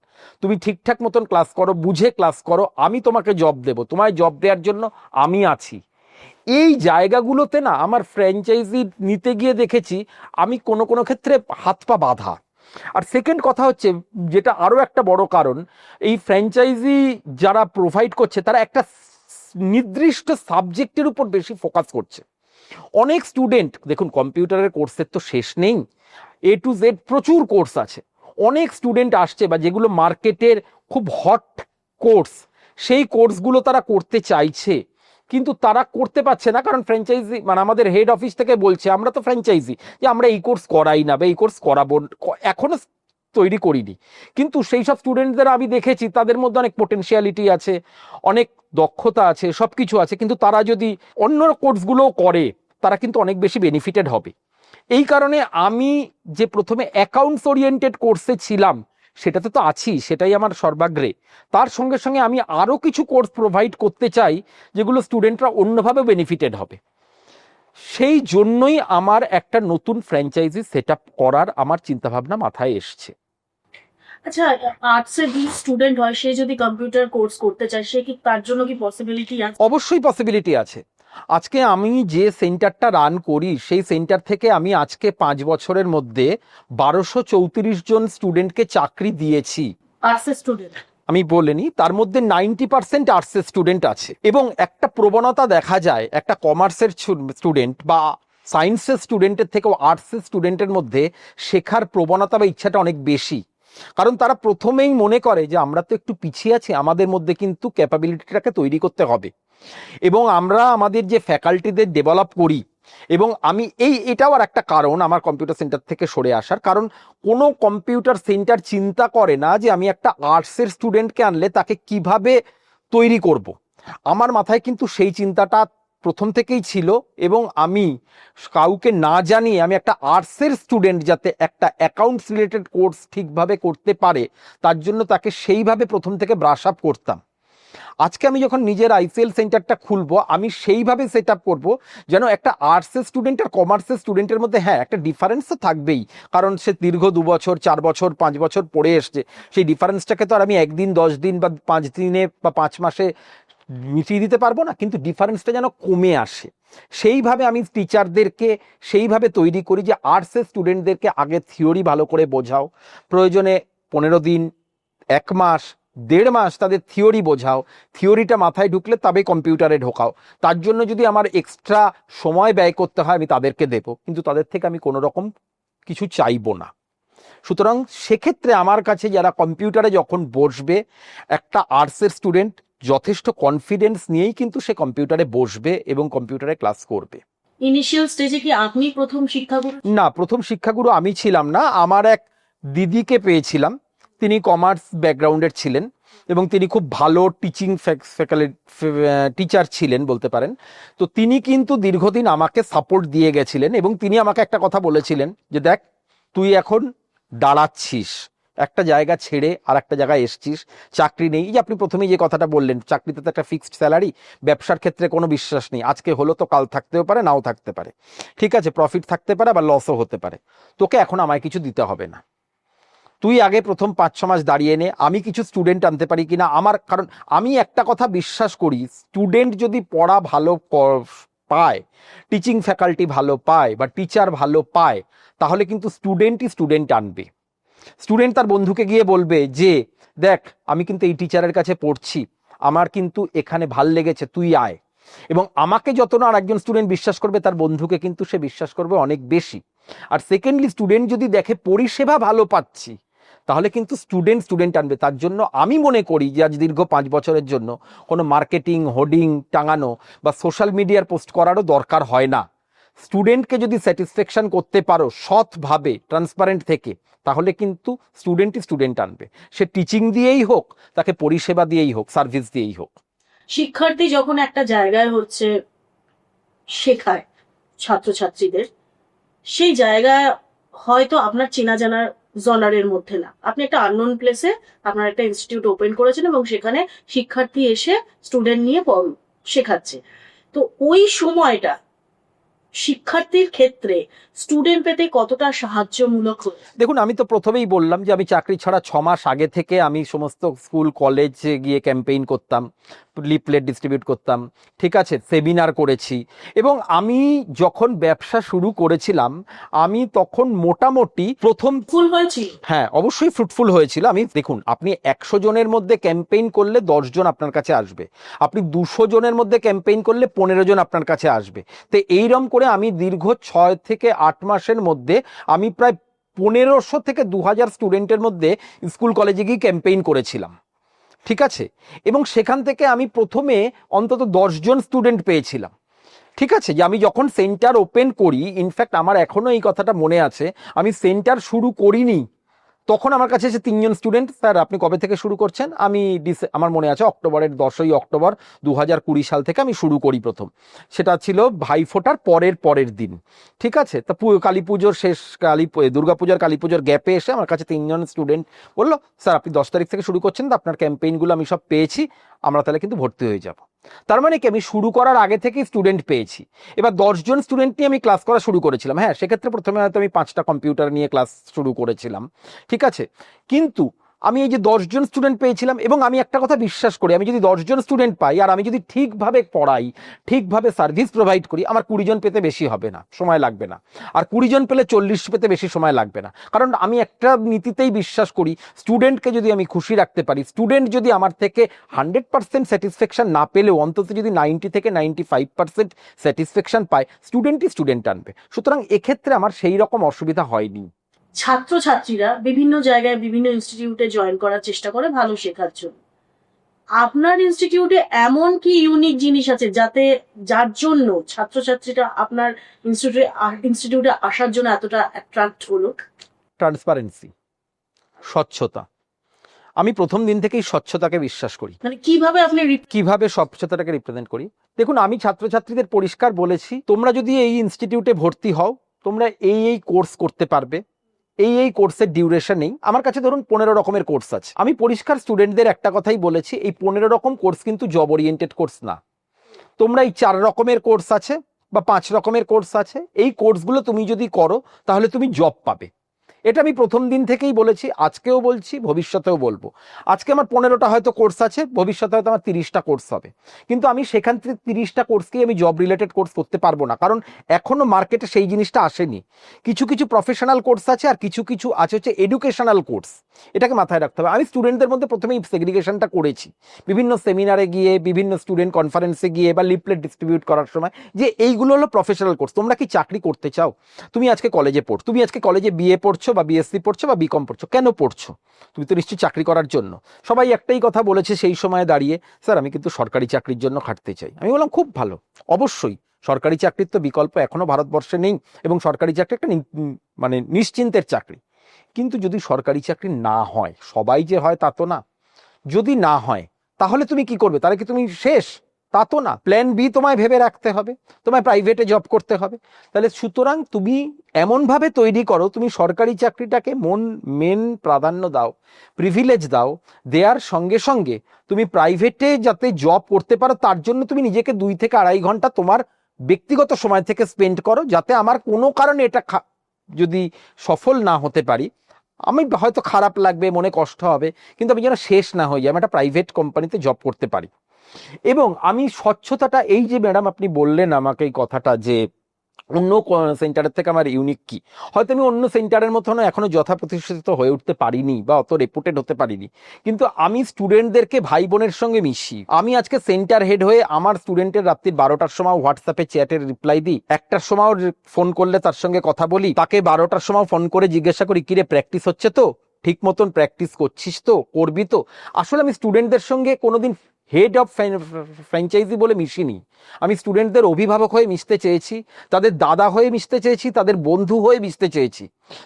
তুমি ঠিকঠাক মতন ক্লাস করো, বুঝে ক্লাস করো, আমি তোমাকে জব দেবো, তোমায় জব দেওয়ার জন্য আমি আছি। এই জায়গাগুলোতে না আমার ফ্র্যাঞ্চাইজি নিতে গিয়ে দেখেছি আমি কোনো কোনো ক্ষেত্রে হাত পা বাঁধা। আর সেকেন্ড কথা হচ্ছে, যেটা আরো একটা বড় কারণ, এই ফ্র্যাঞ্চাইজি যারা প্রোভাইড করছে তারা একটা নির্দিষ্ট সাবজেক্টের উপর বেশি ফোকাস করছে। অনেক স্টুডেন্ট, দেখুন কম্পিউটারের কোর্সের তো শেষ নেই, A to Z প্রচুর কোর্স আছে। অনেক স্টুডেন্ট আসছে বা যেগুলো মার্কেটের খুব হট কোর্স, সেই কোর্সগুলো তারা করতে চাইছে, কিন্তু তারা করতে পারছে না, কারণ ফ্র্যাঞ্চাইজি মানে আমাদের হেড অফিস থেকে বলছে আমরা তো ফ্র্যাঞ্চাইজি, যে আমরা এই কোর্স করাই না বা এই কোর্স করাবো এখনো তৈরি করিনি। কিন্তু সেই সব স্টুডেন্টদের আমি দেখেছি তাদের মধ্যে অনেক পোটেনশিয়ালিটি আছে, অনেক দক্ষতা আছে, সবকিছু আছে, কিন্তু তারা যদি অন্য কোর্সগুলোও করে তারা কিন্তু অনেক বেশি বেনিফিটেড হবে। এই কারণে আমি যে প্রথমে অ্যাকাউন্টস ওরিয়েন্টেড কোর্সে ছিলাম সেটাতে তো আছি, সেটাই আমার সর্বাগ্রে। তার সঙ্গে সঙ্গে আমি আরো কিছু কোর্স প্রোভাইড করতে চাই যেগুলো স্টুডেন্টরা অন্যভাবে বেনিফিটেড হবে। সেই জন্যই আমার একটা নতুন ফ্র্যাঞ্চাইজি সেট আপ করার আমার চিন্তাভাবনা মাথায় এসছে। আচ্ছা, আর্টসের যে স্টুডেন্ট হয় সে যদি কম্পিউটার কোর্স করতে চায়, সে কি তার জন্য কি পসিবিলিটি আছে? অবশ্যই পসিবিলিটি আছে। আজকে আমি যে সেন্টারটা রান করি সেই সেন্টার থেকে আমি আজকে 5 বছরের মধ্যে 1234 জন স্টুডেন্টকে চাকরি দিয়েছি। আর্টসের স্টুডেন্ট আমি বলিনি, তার মধ্যে 90% আর্টসের স্টুডেন্ট আছে। এবং একটা প্রবণতা দেখা যায়, একটা কমার্সের স্টুডেন্ট বা সায়েন্সের স্টুডেন্টের থেকেও আর্টসের স্টুডেন্টের মধ্যে শেখার প্রবণতা বা ইচ্ছাটা অনেক বেশি। কারণ তারা প্রথমেই মনে করে যে আমরা তো একটু পিছিয়ে আছি, আমাদের মধ্যে কিন্তু ক্যাপাবিলিটিটাকে তৈরি করতে হবে। এবং আমরা আমাদের যে ফ্যাকাল্টিদের ডেভেলপ করি, এবং আমি এটাও আর একটা কারণ আমার কম্পিউটার সেন্টার থেকে সরে আসার, কারণ কোনো কম্পিউটার সেন্টার চিন্তা করে না যে আমি একটা আর্টসের স্টুডেন্টকে আনলে তাকে কিভাবে তৈরি করব। আমার মাথায় কিন্তু সেই চিন্তাটা প্রথম থেকেই ছিল, এবং আমি কাউকে না জানিয়ে আমি একটা আর্টসের স্টুডেন্ট যাতে একটা অ্যাকাউন্টস রিলেটেড কোর্স ঠিকভাবে করতে পারে তার জন্য তাকে সেইভাবে প্রথম থেকে ব্রাশ আপ করতাম। আজকে আমি যখন নিজের আইসিএল সেন্টারটা খুলবো আমি সেইভাবে সেট আপ করবো যেন একটা আর্টসের স্টুডেন্ট আর কমার্সের স্টুডেন্টের মধ্যে হ্যাঁ একটা ডিফারেন্স তো থাকবেই, কারণ সে দীর্ঘ 2 বছর 4 বছর 5 বছর পড়ে এসছে। সেই ডিফারেন্সটাকে তো আর আমি একদিন 10 দিন বা 5 দিনে বা 5 মাসে মিটিয়ে দিতে পারবো না, কিন্তু ডিফারেন্সটা যেন কমে আসে সেইভাবে আমি টিচারদেরকে সেইভাবে তৈরি করি যে আর্টসের স্টুডেন্টদেরকে আগে থিওরি ভালো করে বোঝাও, প্রয়োজনে 15 দিন 1 মাস 1.5 মাস তাদের থিওরি বোঝাও, থিওরিটা মাথায় ঢুকলে তবে কম্পিউটারে ঢোকাও। তার জন্য যদি আমার এক্সট্রা সময় ব্যয় করতে হয় আমি তাদেরকে দেবো, কিন্তু তাদের থেকে আমি কোনো রকম কিছু চাইবো না। সুতরাং সেক্ষেত্রে আমার কাছে যারা কম্পিউটারে যখন বসবে, একটা আর্টসের স্টুডেন্ট যথেষ্ট কনফিডেন্স নিয়েই কিন্তু সে কম্পিউটারে বসবে এবং কম্পিউটারে ক্লাস করবে। ইনিশিয়াল স্টেজে কি আপনি প্রথম শিক্ষাগুরু? না, প্রথম শিক্ষাগুরু আমি ছিলাম না, আমার এক দিদিকে পেয়েছিলাম। তিনি কমার্স ব্যাকগ্রাউন্ডের ছিলেন এবং তিনি খুব ভালো টিচার ছিলেন বলতে পারেন। তো তিনি কিন্তু দীর্ঘদিন আমাকে সাপোর্ট দিয়ে গেছিলেন এবং তিনি আমাকে একটা কথা বলেছিলেন যে দেখ, তুই এখন দাঁড়াচ্ছিস, একটা জায়গা ছেড়ে আর একটা জায়গায় এসছিস, চাকরি নেই। এই যে আপনি প্রথমেই যে কথাটা বললেন, চাকরিতে তো একটা ফিক্সড স্যালারি, ব্যবসার ক্ষেত্রে কোনো বিশ্বাস নেই, আজকে হলো তো কাল থাকতেও পারে, নাও থাকতে পারে, ঠিক আছে, প্রফিট থাকতে পারে আবার লসও হতে পারে। তোকে এখন আমায় কিছু দিতে হবে না, তুই আগে প্রথম 5-6 মাস দাঁড়িয়ে নে, আমি কিছু স্টুডেন্ট আনতে পারি কিনা আমার, কারণ আমি একটা কথা বিশ্বাস করি, স্টুডেন্ট যদি পড়া ভালো পায়, টিচিং ফ্যাকাল্টি ভালো পায় বা টিচার ভালো পায়, তাহলে কিন্তু স্টুডেন্টই স্টুডেন্ট আনবে। স্টুডেন্ট তার বন্ধুকে গিয়ে বলবে যে দেখ, আমি কিন্তু এই টিচারের কাছে পড়ছি, আমার কিন্তু এখানে ভাল লেগেছে, তুই আয়। এবং আমাকে যত না আর একজন স্টুডেন্ট বিশ্বাস করবে, তার বন্ধুকে কিন্তু সে বিশ্বাস করবে অনেক বেশি। আর সেকেন্ডলি, স্টুডেন্ট যদি দেখে পরিষেবা ভালো পাচ্ছি, তাহলে কিন্তু স্টুডেন্ট আনবে। তার জন্য আমি মনে করি যে আজ দীর্ঘ 5 বছরের জন্য কোনো মার্কেটিং, হোর্ডিং টাঙানো বা সোশ্যাল মিডিয়ার পোস্ট করারও দরকার হয় না। স্টুডেন্টকে যদি স্যাটিসফ্যাকশন করতে পারো সৎভাবে, ট্রান্সপারেন্ট থেকে, তাহলে কিন্তু স্টুডেন্টই স্টুডেন্ট আনবে। সে টিচিং দিয়েই হোক, তাকে পরিষেবা দিয়েই হোক, সার্ভিস দিয়েই হোক। শিক্ষার্থী যখন একটা জায়গায় হচ্ছে শেখায় ছাত্রছাত্রীদের, সেই জায়গায় হয়তো আপনার চেনা জানার জনারের মধ্যে না, আপনি একটা আননোন প্লেসে আপনার একটা ইনস্টিটিউট ওপেন করেছেন এবং সেখানে শিক্ষার্থী এসে স্টুডেন্ট নিয়ে শেখাচ্ছে। তো ওই সময়টা শিক্ষার্থীর ক্ষেত্রে স্টুডেন্ট পেতে কতটা সাহায্যমূলক হয়? দেখুন, আমি তো প্রথমেই বললাম যে আমি চাকরি ছাড়া 6 মাস আগে থেকে আমি সমস্ত স্কুল কলেজে গিয়ে ক্যাম্পেইন করতাম, লিফলেট ডিস্ট্রিবিউট করতাম, ঠিক আছে, সেমিনার করেছি। এবং আমি যখন ব্যবসা শুরু করেছিলাম, আমি তখন মোটামুটি প্রথম ফুল হয়েছিল। হ্যাঁ, অবশ্যই ফ্রুটফুল হয়েছিল। আমি দেখুন, আপনি 100 জনের মধ্যে ক্যাম্পেইন করলে 10 জন আপনার কাছে আসবে, আপনি 200 জনের মধ্যে ক্যাম্পেইন করলে 15 জন আপনার কাছে আসবে। তো এইরকম করে আমি দীর্ঘ 6 থেকে 8 মাসের মধ্যে আমি প্রায় 1500 থেকে 2000 স্টুডেন্টের মধ্যে স্কুল কলেজে গিয়ে ক্যাম্পেইন করেছিলাম, ঠিক আছে। এবং সেখান থেকে আমি প্রথমে অন্তত 10 জন স্টুডেন্ট পেয়েছিলাম, ঠিক আছে। যে আমি যখন সেন্টার ওপেন করি, ইনফ্যাক্ট আমার এখনো এই কথাটা মনে আছে, আমি সেন্টার শুরু করিনি, তখন আমার কাছে এসে 3 জন স্টুডেন্ট, স্যার আপনি কবে থেকে শুরু করছেন? আমি আমার মনে আছে অক্টোবরের 10ই অক্টোবর 2020 সাল থেকে আমি শুরু করি প্রথম। সেটা ছিল ভাইফোঁটার পরের দিন, ঠিক আছে। তা কালী পুজোর শেষ, দুর্গাপূজার কালী পুজোর গ্যাপে এসে আমার কাছে 3 জন স্টুডেন্ট বললো, স্যার আপনি 10 তারিখ থেকে শুরু করছেন, তো আপনার ক্যাম্পেইনগুলো আমি সব পেয়েছি, আমরা তাহলে কিন্তু ভর্তি হয়ে যাব। তার মানে কি, আমি শুরু করার আগে থেকেই স্টুডেন্ট পেয়েছি। এবার 10 জন স্টুডেন্ট নিয়ে আমি ক্লাস করা শুরু করেছিলাম। হ্যাঁ, সেক্ষেত্রে প্রথমে হয়তো আমি 5টা কম্পিউটার নিয়ে ক্লাস শুরু করেছিলাম, ঠিক আছে। কিন্তু আমি এই যে 10 জন স্টুডেন্ট পেয়েছিলাম, এবং আমি একটা কথা বিশ্বাস করি, আমি যদি 10 জন স্টুডেন্ট পাই আর আমি যদি ঠিকভাবে পড়াই, ঠিকভাবে সার্ভিস প্রোভাইড করি, আমার 20 জন পেতে বেশি হবে না, সময় লাগবে না। আর 20 জন পেলে 40 পেতে বেশি সময় লাগবে না। কারণ আমি একটা নীতিতেই বিশ্বাস করি, স্টুডেন্টকে যদি আমি খুশি রাখতে পারি, স্টুডেন্ট যদি আমার থেকে 100% স্যাটিসফ্যাকশন না পেলেও অন্তত যদি 90 থেকে 95% স্যাটিসফ্যাকশন পায়, স্টুডেন্টই স্টুডেন্ট আনবে। সুতরাং এক্ষেত্রে আমার সেই রকম অসুবিধা হয়নি। ছাত্রছাত্রীরা বিভিন্ন জায়গায় বিভিন্ন ইনস্টিটিউটে জয়েন করার চেষ্টা করে ভালো শেখার জন্য। আপনার ইনস্টিটিউটে এমন কি ইউনিক জিনিস আছে যার জন্য ছাত্রছাত্রীরা আপনার ইনস্টিটিউটে আসার জন্য এতটা অ্যাট্রাক্ট হলো? ট্রান্সপারেন্সি, স্বচ্ছতা। আমি প্রথম দিন থেকেই স্বচ্ছতাকে বিশ্বাস করি। মানে কিভাবে আপনি কিভাবে স্বচ্ছতাটাকে রিপ্রেজেন্ট করি? দেখুন, আমি ছাত্রছাত্রীদের পরিষ্কার বলেছি, তোমরা যদি এই ইনস্টিটিউটে ভর্তি হও, তোমরা এই কোর্স করতে পারবে, এই কোর্সের ডিউরেশন নেই। আমার কাছে ধরুন 15 রকমের কোর্স আছে। আমি পরিষ্কার স্টুডেন্টদের একটা কথাই বলেছি, এই 15 রকম কোর্স কিন্তু জব ওরিয়েন্টেড কোর্স না। তোমরা এই 4 রকমের কোর্স আছে বা 5 রকমের কোর্স আছে, এই কোর্সগুলো তুমি যদি করো তাহলে তুমি জব পাবে। এটা আমি প্রথম দিন থেকেই বলেছি, আজকেও বলছি, ভবিষ্যতেও বলবো। আজকে আমার 15টা হয়তো কোর্স আছে, ভবিষ্যতে হয়তো আমার 30টা কোর্স হবে, কিন্তু আমি সেখান থেকে 30টা কোর্সকেই আমি জব রিলেটেড কোর্স করতে পারবো না, কারণ এখনো মার্কেটে সেই জিনিসটা আসেনি। কিছু কিছু প্রফেশনাল কোর্স আছে আর কিছু কিছু আছে হচ্ছে এডুকেশনাল কোর্স, এটাকে মাথায় রাখতে হবে। আমি স্টুডেন্টদের মধ্যে প্রথমেই সেগ্রিগেশনটা করেছি, বিভিন্ন সেমিনারে গিয়ে, বিভিন্ন স্টুডেন্ট কনফারেন্সে গিয়ে বা লিফলেট ডিস্ট্রিবিউট করার সময়, যে এইগুলো হলো প্রফেশনাল কোর্স। তোমরা কি চাকরি করতে চাও? তুমি আজকে কলেজে পড়ছো, তুমি আজকে কলেজে বিএ পড়ছো, পড়ছো বা বিএসসি পড়ছো বা বিকম পড়ছো, কেন পড়ছো? তুমি তো নিশ্চয়ই চাকরি করার জন্য। সবাই একটাই কথা বলেছে সেই সময়ে দাঁড়িয়ে, স্যার আমি কিন্তু সরকারি চাকরির জন্য খাটতে চাই। আমি বললাম খুব ভালো, অবশ্যই সরকারি চাকরির তো বিকল্প এখনো ভারতবর্ষে নেই, এবং সরকারি চাকরি একটা মানে নিশ্চিন্তের চাকরি। কিন্তু যদি সরকারি চাকরি না হয়, সবাই যে হয় তা তো না, যদি না হয় তাহলে তুমি কি করবে? তাহলে কি তুমি শেষ? তা তো না, প্ল্যান বি তোমায় ভেবে রাখতে হবে, তোমায় প্রাইভেটে জব করতে হবে। তাহলে সুতরাং তুমি এমনভাবে তৈরি করো, তুমি সরকারি চাকরিটাকে মেন প্রাধান্য দাও, প্রিভিলেজ দাও, দেওয়ার সঙ্গে সঙ্গে তুমি প্রাইভেটে যাতে জব করতে পারো তার জন্য তুমি নিজেকে 2 থেকে 2.5 ঘন্টা তোমার ব্যক্তিগত সময় থেকে স্পেন্ড করো, যাতে আমার কোনো কারণে এটা যদি সফল না হতে পারি, আমি হয়তো খারাপ লাগবে, মনে কষ্ট হবে, কিন্তু আমি যেন শেষ না হয়ে যাই, আমি একটা প্রাইভেট কোম্পানিতে জব করতে পারি। এবং আমি স্বচ্ছতাটা, এই যে ম্যাডাম আপনি বললেন আমাকে এই কথাটা যে অন্য সেন্টারের থেকে আমার ইউনিক কি, হয়তো আমি অন্য সেন্টারের মতো এখনো যথাপ্রতিষ্ঠিত হয়ে উঠতে পারিনি বা অত রেপুটেড হতে পারিনি, কিন্তু আমি স্টুডেন্টদেরকে ভাই বোনের সঙ্গে মিশি। আমি আজকে সেন্টার হেড হয়ে আমার স্টুডেন্টের রাত্রি 12টার সময় হোয়াটসঅ্যাপে চ্যাটের রিপ্লাই দিই, 1টার সময় ফোন করলে তার সঙ্গে কথা বলি, তাকে 12টার সময় ফোন করে জিজ্ঞাসা করি কিরে প্র্যাকটিস হচ্ছে তো, ঠিক মতন প্র্যাকটিস করছিস তো, করবি তো। আসলে আমি স্টুডেন্টদের সঙ্গে কোনোদিন হেড অফ ফ্র্যাঞ্চাইজি বলে মিশিনি, আমি স্টুডেন্টদের অভিভাবক হয়ে মিশতে চেয়েছি, তাদের দাদা হয়ে মিশতে চেয়েছি, তাদের বন্ধু হয়ে মিশতে চেয়েছি।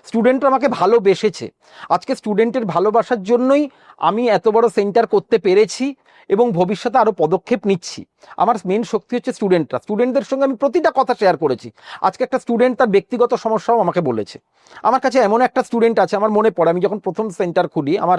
স্টুডেন্টরা আমাকে ভালোবেসেছে, আজকে স্টুডেন্টের ভালোবাসার জন্যই আমি এত বড় সেন্টার করতে পেরেছি এবং ভবিষ্যতে আরো পদক্ষেপ নিচ্ছি। আমার মেন শক্তি হচ্ছে স্টুডেন্টরা, স্টুডেন্টদের সঙ্গে আমি প্রতিটা কথা শেয়ার করেছি। আজকে একটা স্টুডেন্ট তার ব্যক্তিগত সমস্যাও আমাকে বলেছে। আমার কাছে এমন একটা স্টুডেন্ট আছে, আমার মনে পড়ে আমি যখন প্রথম সেন্টার খুলি, আমার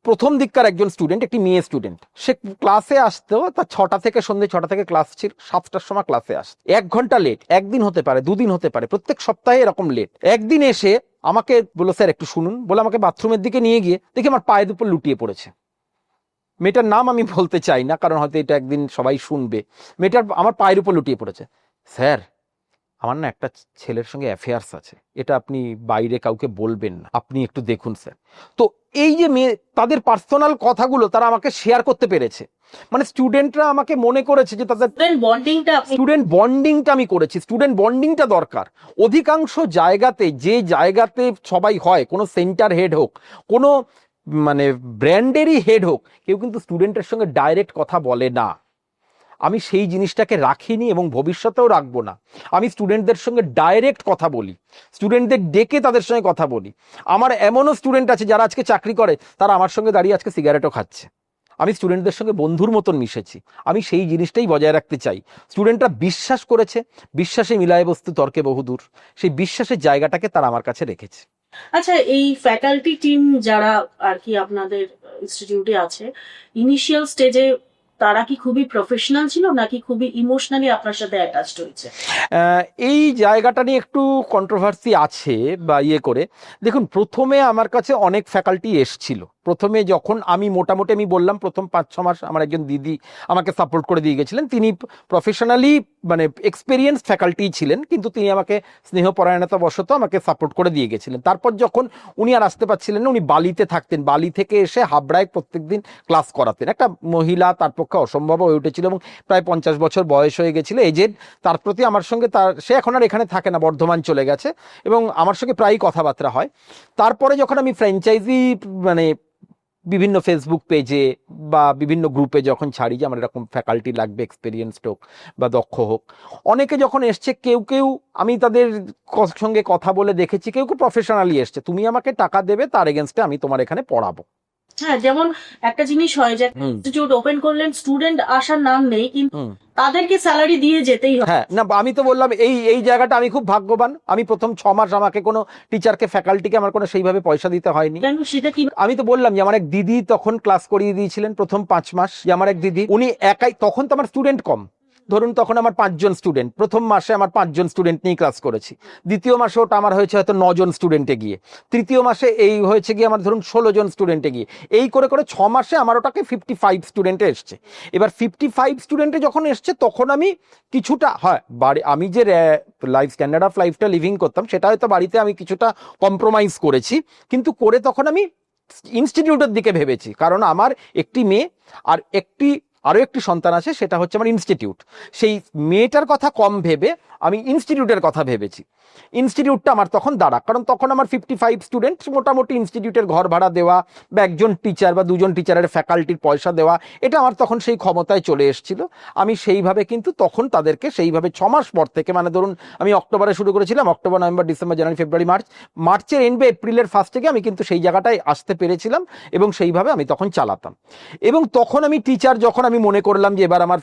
প্রথম দিককার একজন স্টুডেন্ট, একটি মেয়ে স্টুডেন্ট, সে ক্লাসে আসতো, তার 6টা থেকে সন্ধ্যে 6টা থেকে ক্লাস ছিল, 7টার সময় ক্লাসে আসতো, 1 ঘন্টা লেট, একদিন হতে পারে, 2 দিন হতে পারে, প্রত্যেক সপ্তাহে এরকম লেট। একদিন এসে আমাকে বললো স্যার একটু শুনুন, বলে আমাকে বাথরুমের দিকে নিয়ে গিয়ে দেখি আমার পায়ের উপর লুটিয়ে পড়েছে। মেয়েটার নাম আমি বলতে চাই না, কারণ হয়তো এটা একদিন সবাই শুনবে। মেয়েটার আমার পায়ের উপর লুটিয়ে পড়েছে, স্যার আমার না একটা ছেলের সঙ্গে অ্যাফেয়ার্স আছে, এটা আপনি বাইরে কাউকে বলবেন না, আপনি একটু দেখুন স্যার। তো এই যে মেয়ে, তাদের পার্সোনাল কথাগুলো তারা আমাকে শেয়ার করতে পেরেছে, মানে স্টুডেন্টরা আমাকে মনে করেছে যে তাদের স্টুডেন্ট বন্ডিংটা আমি করেছি। স্টুডেন্ট বন্ডিংটা দরকার অধিকাংশ জায়গাতে, যে জায়গাতে সবাই হয়, কোনো সেন্টার হেড হোক, কোনো মানে ব্র্যান্ডেরই হেড হোক, কেউ কিন্তু স্টুডেন্টের সঙ্গে ডাইরেক্ট কথা বলে না। আমি সেই জিনিসটাকে রাখিনি এবং ভবিষ্যতেও রাখবো না। আমি স্টুডেন্টদের সঙ্গে ডাইরেক্ট কথা বলি, স্টুডেন্টদের ডেকে তাদের সঙ্গে কথা বলি। আমার এমনও স্টুডেন্ট আছে যারা আজকে চাকরি করে, তারা আমার সঙ্গে দাঁড়িয়ে আজকে সিগারেটও খাচ্ছে। আমি স্টুডেন্টদের সঙ্গে বন্ধুর মতন মিশেছি, আমি সেই জিনিসটাই বজায় রাখতে চাই। স্টুডেন্টরা বিশ্বাস করেছে, বিশ্বাসে মিলায় বস্তু তর্কে বহুদূর, সেই বিশ্বাসের জায়গাটাকে তারা আমার কাছে রেখেছে। আচ্ছা, এই ফ্যাকাল্টি টিম যারা আর কি আপনাদের ইনস্টিটিউটে আছে, ইনিশিয়াল স্টেজে তারা কি খুবই প্রফেশনাল ছিল নাকি খুবই ইমোশনালি আপনার সাথে অ্যাটাচড হয়েছে? এই জায়গাটা নিয়ে একটু কন্ট্রোভার্সি আছে বা করে দেখুন, প্রথমে আমার কাছে অনেক ফ্যাকাল্টি এসছিল। প্রথমে যখন আমি মোটামুটি আমি বললাম প্রথম 5-6 মাস আমার একজন দিদি আমাকে সাপোর্ট করে দিয়ে গেছিলেন, তিনি প্রফেশনালি মানে এক্সপিরিয়েন্স ফ্যাকাল্টি ছিলেন, কিন্তু তিনি আমাকে স্নেহপরায়ণতা বশত আমাকে সাপোর্ট করে দিয়ে গেছিলেন। তারপর যখন উনি আর আসতে পারছিলেন না, উনি বালিতে থাকতেন, বালি থেকে এসে হাবড়ায় প্রত্যেকদিন ক্লাস করাতেন। একটা মহিলা, তার পক্ষে অসম্ভব হয়ে উঠেছিল এবং প্রায় 50 বছর বয়স হয়ে গেছিল, এজেড। তার প্রতি আমার সঙ্গে সে এখন আর এখানে থাকে না, বর্ধমান চলে গেছে, এবং আমার সঙ্গে প্রায়ই কথাবার্তা হয়। তারপরে যখন আমি ফ্র্যাঞ্চাইজি মানে বিভিন্ন ফেসবুক পেজে বা বিভিন্ন গ্রুপে যখন ছাড়ি যে আমার এরকম ফ্যাকাল্টি লাগবে, এক্সপিরিয়েন্সড হোক বা দক্ষ হোক, অনেকে যখন এসছে, কেউ কেউ আমি তাদের সঙ্গে কথা বলে দেখেছি, কেউ কেউ প্রফেশনালি এসছে, তুমি আমাকে টাকা দেবে, তার এগেনস্টে আমি তোমার এখানে পড়াবো। হ্যাঁ, যেমন একটা জিনিস হয় যে ইনস্টিটিউট ওপেন করলেন, স্টুডেন্ট আসার নাম নেই, কিন্তু তাদেরকে স্যালারি দিয়ে যেতেই হয়। হ্যাঁ, না আমি তো বললাম এই জায়গাটা আমি খুব ভাগ্যবান। আমি প্রথম 6 মাস আমাকে কোনো টিচারকে, ফ্যাকাল্টিকে আমার কোনো সেইভাবে পয়সা দিতে হয়নি। সেটা কি? আমি তো বললাম যে আমার এক দিদি তখন ক্লাস করিয়ে দিয়েছিলেন প্রথম 5 মাস, যে আমার এক দিদি, উনি একাই, তখন তো আমার স্টুডেন্ট কম, ধরুন তখন আমার 5 জন স্টুডেন্ট, প্রথম মাসে আমার 5 জন স্টুডেন্ট নিয়ে ক্লাস করেছি, দ্বিতীয় মাসে ওটা আমার হয়েছে হয়তো 9 জন স্টুডেন্টে গিয়ে, তৃতীয় মাসে এই হয়েছে গিয়ে আমার ধরুন 16 জন স্টুডেন্টে গিয়ে, এই করে করে 6 মাসে আমার ওটাকে 55 স্টুডেন্টে এসছে। এবার 55 স্টুডেন্টে যখন এসছে, তখন আমি কিছুটা, হয় বাড়ি, আমি যে লাইফ স্ট্যান্ডার্ড অফ লাইফটা লিভিং করতাম, সেটা হয়তো বাড়িতে আমি কিছুটা কম্প্রোমাইজ করেছি, কিন্তু করে তখন আমি ইনস্টিটিউটের দিকে ভেবেছি, কারণ আমার একটি মেয়ে আর আরও একটি সন্তান আছে, সেটা হচ্ছে আমার ইনস্টিটিউট। সেই মেয়েটার কথা কম ভেবে আমি ইনস্টিটিউটের কথা ভেবেছি। ইনস্টিটিউটটা আমার তখন দাঁড়া, কারণ তখন আমার 55 স্টুডেন্ট, মোটামুটি ইনস্টিটিউটের ঘর ভাড়া দেওয়া বা একজন টিচার বা দুজন টিচারের ফ্যাকাল্টির পয়সা দেওয়া, এটা আমার তখন সেই ক্ষমতায় চলে এসেছিল। আমি সেইভাবে কিন্তু তখন তাদেরকে সেইভাবে 6 মাস পর থেকে, মানে ধরুন আমি অক্টোবরে শুরু করেছিলাম, অক্টোবর, নভেম্বর, ডিসেম্বর, জানুয়ারি, ফেব্রুয়ারি, মার্চের এন্ডে এপ্রিলের ফার্স্ট থেকে আমি কিন্তু সেই জায়গাটায় আসতে পেরেছিলাম এবং সেইভাবে আমি তখন চালাতাম। এবং তখন আমি টিচার, যখন আমি মনে করলাম যে এবার আমার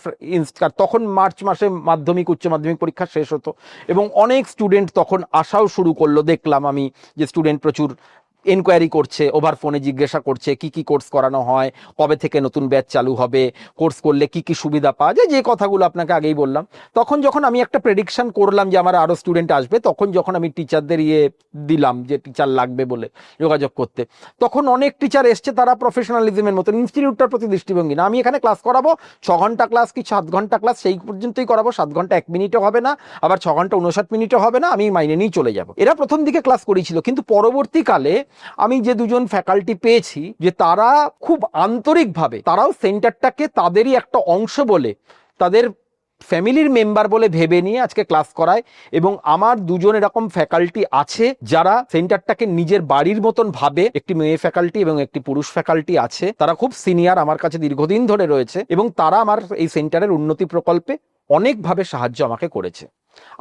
তখন মার্চ মাসে মাধ্যমিক উচ্চ মাধ্যমিক পরীক্ষা শেষ হতো এবং অনেক স্টুডেন্ট তখন আসাও শুরু করলো। দেখলাম আমি যে স্টুডেন্ট প্রচুর এনকোয়ারি করছে, ওভার ফোনে জিজ্ঞাসা করছে কি কি কোর্স করানো হয়, কবে থেকে নতুন ব্যাচ চালু হবে, কোর্স করলে কি কি সুবিধা পাওয়া যায়, যে কথাগুলো আপনাকে আগেই বললাম। তখন যখন আমি একটা প্রেডিকশন করলাম যে আমার আরো স্টুডেন্ট আসবে, তখন যখন আমি টিচারদের দিলাম যে টিচার লাগবে বলে যোগাযোগ করতে, তখন অনেক টিচার এসছে, তারা প্রফেশনালিজমের মতন ইনস্টিটিউটটার প্রতি দৃষ্টিভঙ্গি না, আমি এখানে ক্লাস করাবো 6 ঘন্টা ক্লাস কি 7 ঘন্টা ক্লাস সেই পর্যন্তই করাবো, 7 ঘন্টা 1 মিনিটও হবে না, আবার 6 ঘন্টা 59 মিনিটও হবে না, আমি মাইনে নিয়ে চলে যাব। এরা প্রথম দিকে ক্লাস করেছিল, কিন্তু পরবর্তীকালে আমি যে দুজন ফ্যাকাল্টি পেয়েছি, যে তারা খুব আন্তরিকভাবে, তারাও সেন্টারটাকে তাদেরই একটা অংশ বলে, তাদের ফ্যামিলির মেম্বার বলে ভেবে নিয়ে আজকে ক্লাস করায়। এবং আমার দুজন এরকম ফ্যাকাল্টি আছে যারা সেন্টারটাকে নিজের বাড়ির মতন ভাবে। একটি মেয়ে ফ্যাকাল্টি এবং একটি পুরুষ ফ্যাকাল্টি আছে, তারা খুব সিনিয়র, আমার কাছে দীর্ঘদিন ধরে রয়েছে এবং তারা আমার এই সেন্টারের উন্নতি প্রকল্পে অনেকভাবে সাহায্য আমাকে করেছে।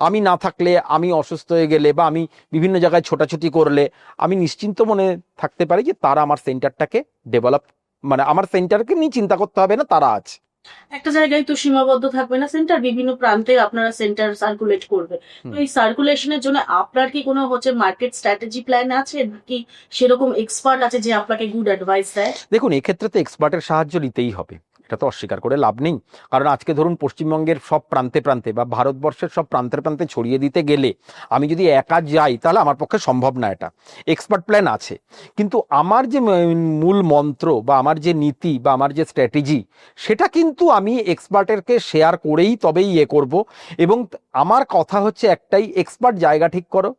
আমি না থাকলে, আমি অসুস্থ হয়ে গেলে বা আমি বিভিন্ন জায়গায় ছোটাছুটি করলে, আমি নিশ্চিন্ত মনে থাকতে পারি যে তারা আমার সেন্টারটাকে ডেভেলপ, মানে আমার সেন্টারকে নিয়ে চিন্তা করতে হবে না, তারা আছে। একটা জায়গায় তো সীমাবদ্ধ থাকবে না সেন্টার, বিভিন্ন প্রান্তে আপনারা সেন্টার সার্কুলেট করবে। তো এই সার্কুলেশনের জন্য আপনার কি কোনো মার্কেট স্ট্র্যাটেজি প্ল্যান আছে, কি সেরকম এক্সপার্ট আছে যে আপনাকে গুড অ্যাডভাইস দেয়? দেখুন, এক্ষেত্রে তো এক্সপার্টের সাহায্য নিতেই হবে, এটা তো অস্বীকার করে লাভ নেই। কারণ আজকে ধরুন পশ্চিমবঙ্গের সব প্রান্তে প্রান্তে বা ভারতবর্ষের সব প্রান্তে প্রান্তে ছড়িয়ে দিতে গেলে আমি যদি একা যাই তাহলে আমার পক্ষে সম্ভব না। এটা এক্সপার্ট প্ল্যান আছে, কিন্তু আমার যে মূল মন্ত্র বা আমার যে নীতি বা আমার যে স্ট্র্যাটেজি, সেটা কিন্তু আমি এক্সপার্টেরকে শেয়ার করেই তবেই করব। এবং আমার কথা হচ্ছে একটাই, এক্সপার্ট জায়গা ঠিক করো,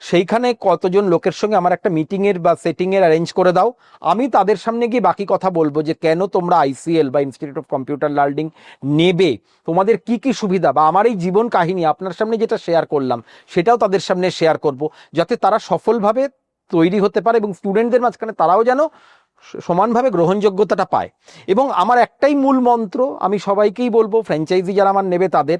সেইখানে কতজন লোকের সঙ্গে আমার একটা মিটিংয়ের বা সেটিংয়ের অ্যারেঞ্জ করে দাও, আমি তাদের সামনে গিয়ে বাকি কথা বলবো যে কেন তোমরা আইসিএল বা ইনস্টিটিউট অফ কম্পিউটার লার্নিং নেবে, তোমাদের কি কি সুবিধা, বা আমার এই জীবন কাহিনী আপনার সামনে যেটা শেয়ার করলাম সেটাও তাদের সামনে শেয়ার করব, যাতে তারা সফলভাবে তৈরি হতে পারে এবং স্টুডেন্টদের মাঝখানে তারাও যেন সমানভাবে গ্রহণযোগ্যতাটা পায়। এবং আমার একটাই মূল মন্ত্র, আমি সবাইকেই বলবো, ফ্র্যাঞ্চাইজি যারা আমার নেবে তাদের,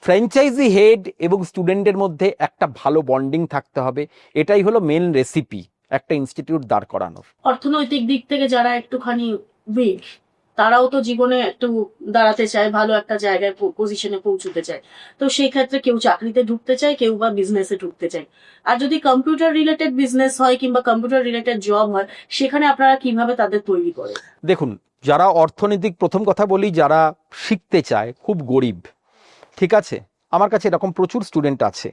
ফ্র্যাঞ্চাইজি হেড এবং স্টুডেন্টের মধ্যে একটা ভালো বন্ডিং থাকতে হবে। এটাই হলো মেন রেসিপি একটা ইনস্টিটিউট দাঁড় করানোর। অর্থনৈতিক দিক থেকে যারা একটুখানি উইক, তারাও তো জীবনে একটু দাঁড়াতে চায়, ভালো একটা জায়গায় পজিশনে পৌঁছতে চায়। তো সেই ক্ষেত্রে কেউ চাকরিতে ঢুকতে চায়, কেউ বা বিজনেসে ঢুকতে চায়। আর যদি কম্পিউটার রিলেটেড বিজনেস হয় কিংবা কম্পিউটার রিলেটেড জব হয়, সেখানে আপনারা কিভাবে তাদের তৈরি করেন? দেখুন, যারা অর্থনৈতিক, প্রথম কথা বলি, যারা শিখতে চায়, খুব গরিব, ঠিক আছে, আমার কাছে এরকম প্রচুর স্টুডেন্ট আছে,